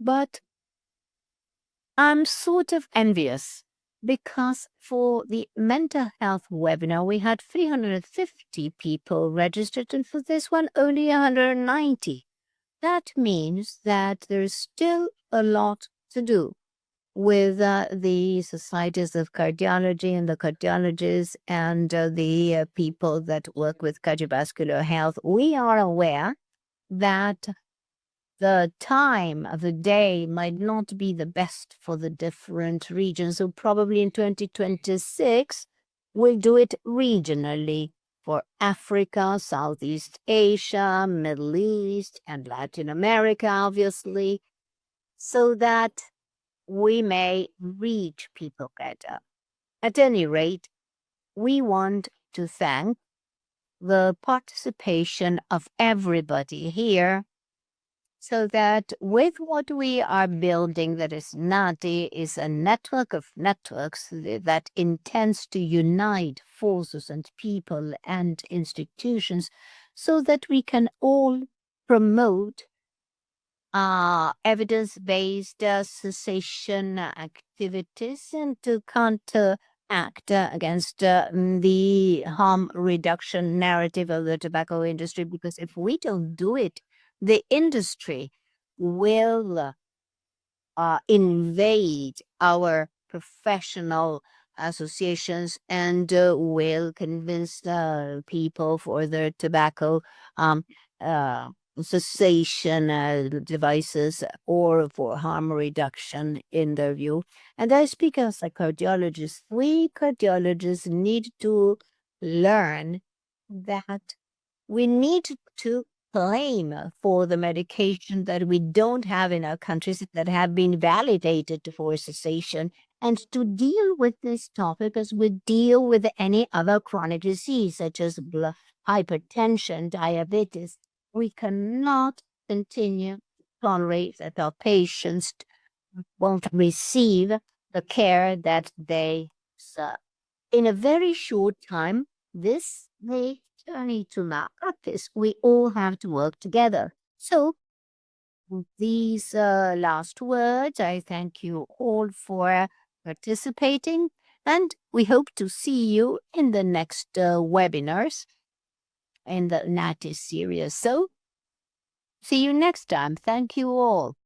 But I'm sort of envious because for the mental health webinar, we had 350 people registered, and for this one, only 190. That means that there's still a lot to do with the societies of cardiology and the cardiologists and the people that work with cardiovascular health. We are aware that the time of the day might not be the best for the different regions. So probably in 2026, we'll do it regionally for Africa, Southeast Asia, Middle East, and Latin America, obviously, so that we may reach people better. At any rate, we want to thank the participation of everybody here, so that with what we are building, that is NATTI, is a network of networks that intends to unite forces and people and institutions so that we can all promote evidence-based cessation activities and to counteract against the harm reduction narrative of the tobacco industry. Because if we don't do it, the industry will invade our professional associations and will convince people for their tobacco cessation devices or for harm reduction in their view. And I speak as a cardiologist. We cardiologists need to learn that we need to claim for the medication that we don't have in our countries that have been validated for cessation, and to deal with this topic as we deal with any other chronic disease such as hypertension, diabetes. We cannot continue to tolerate that our patients won't receive the care that they deserve. In a very short time, this may turn into malpractice. We all have to work together. So, with these last words, I thank you all for participating, and we hope to see you in the next webinars in the NATTI series. So, see you next time. Thank you all.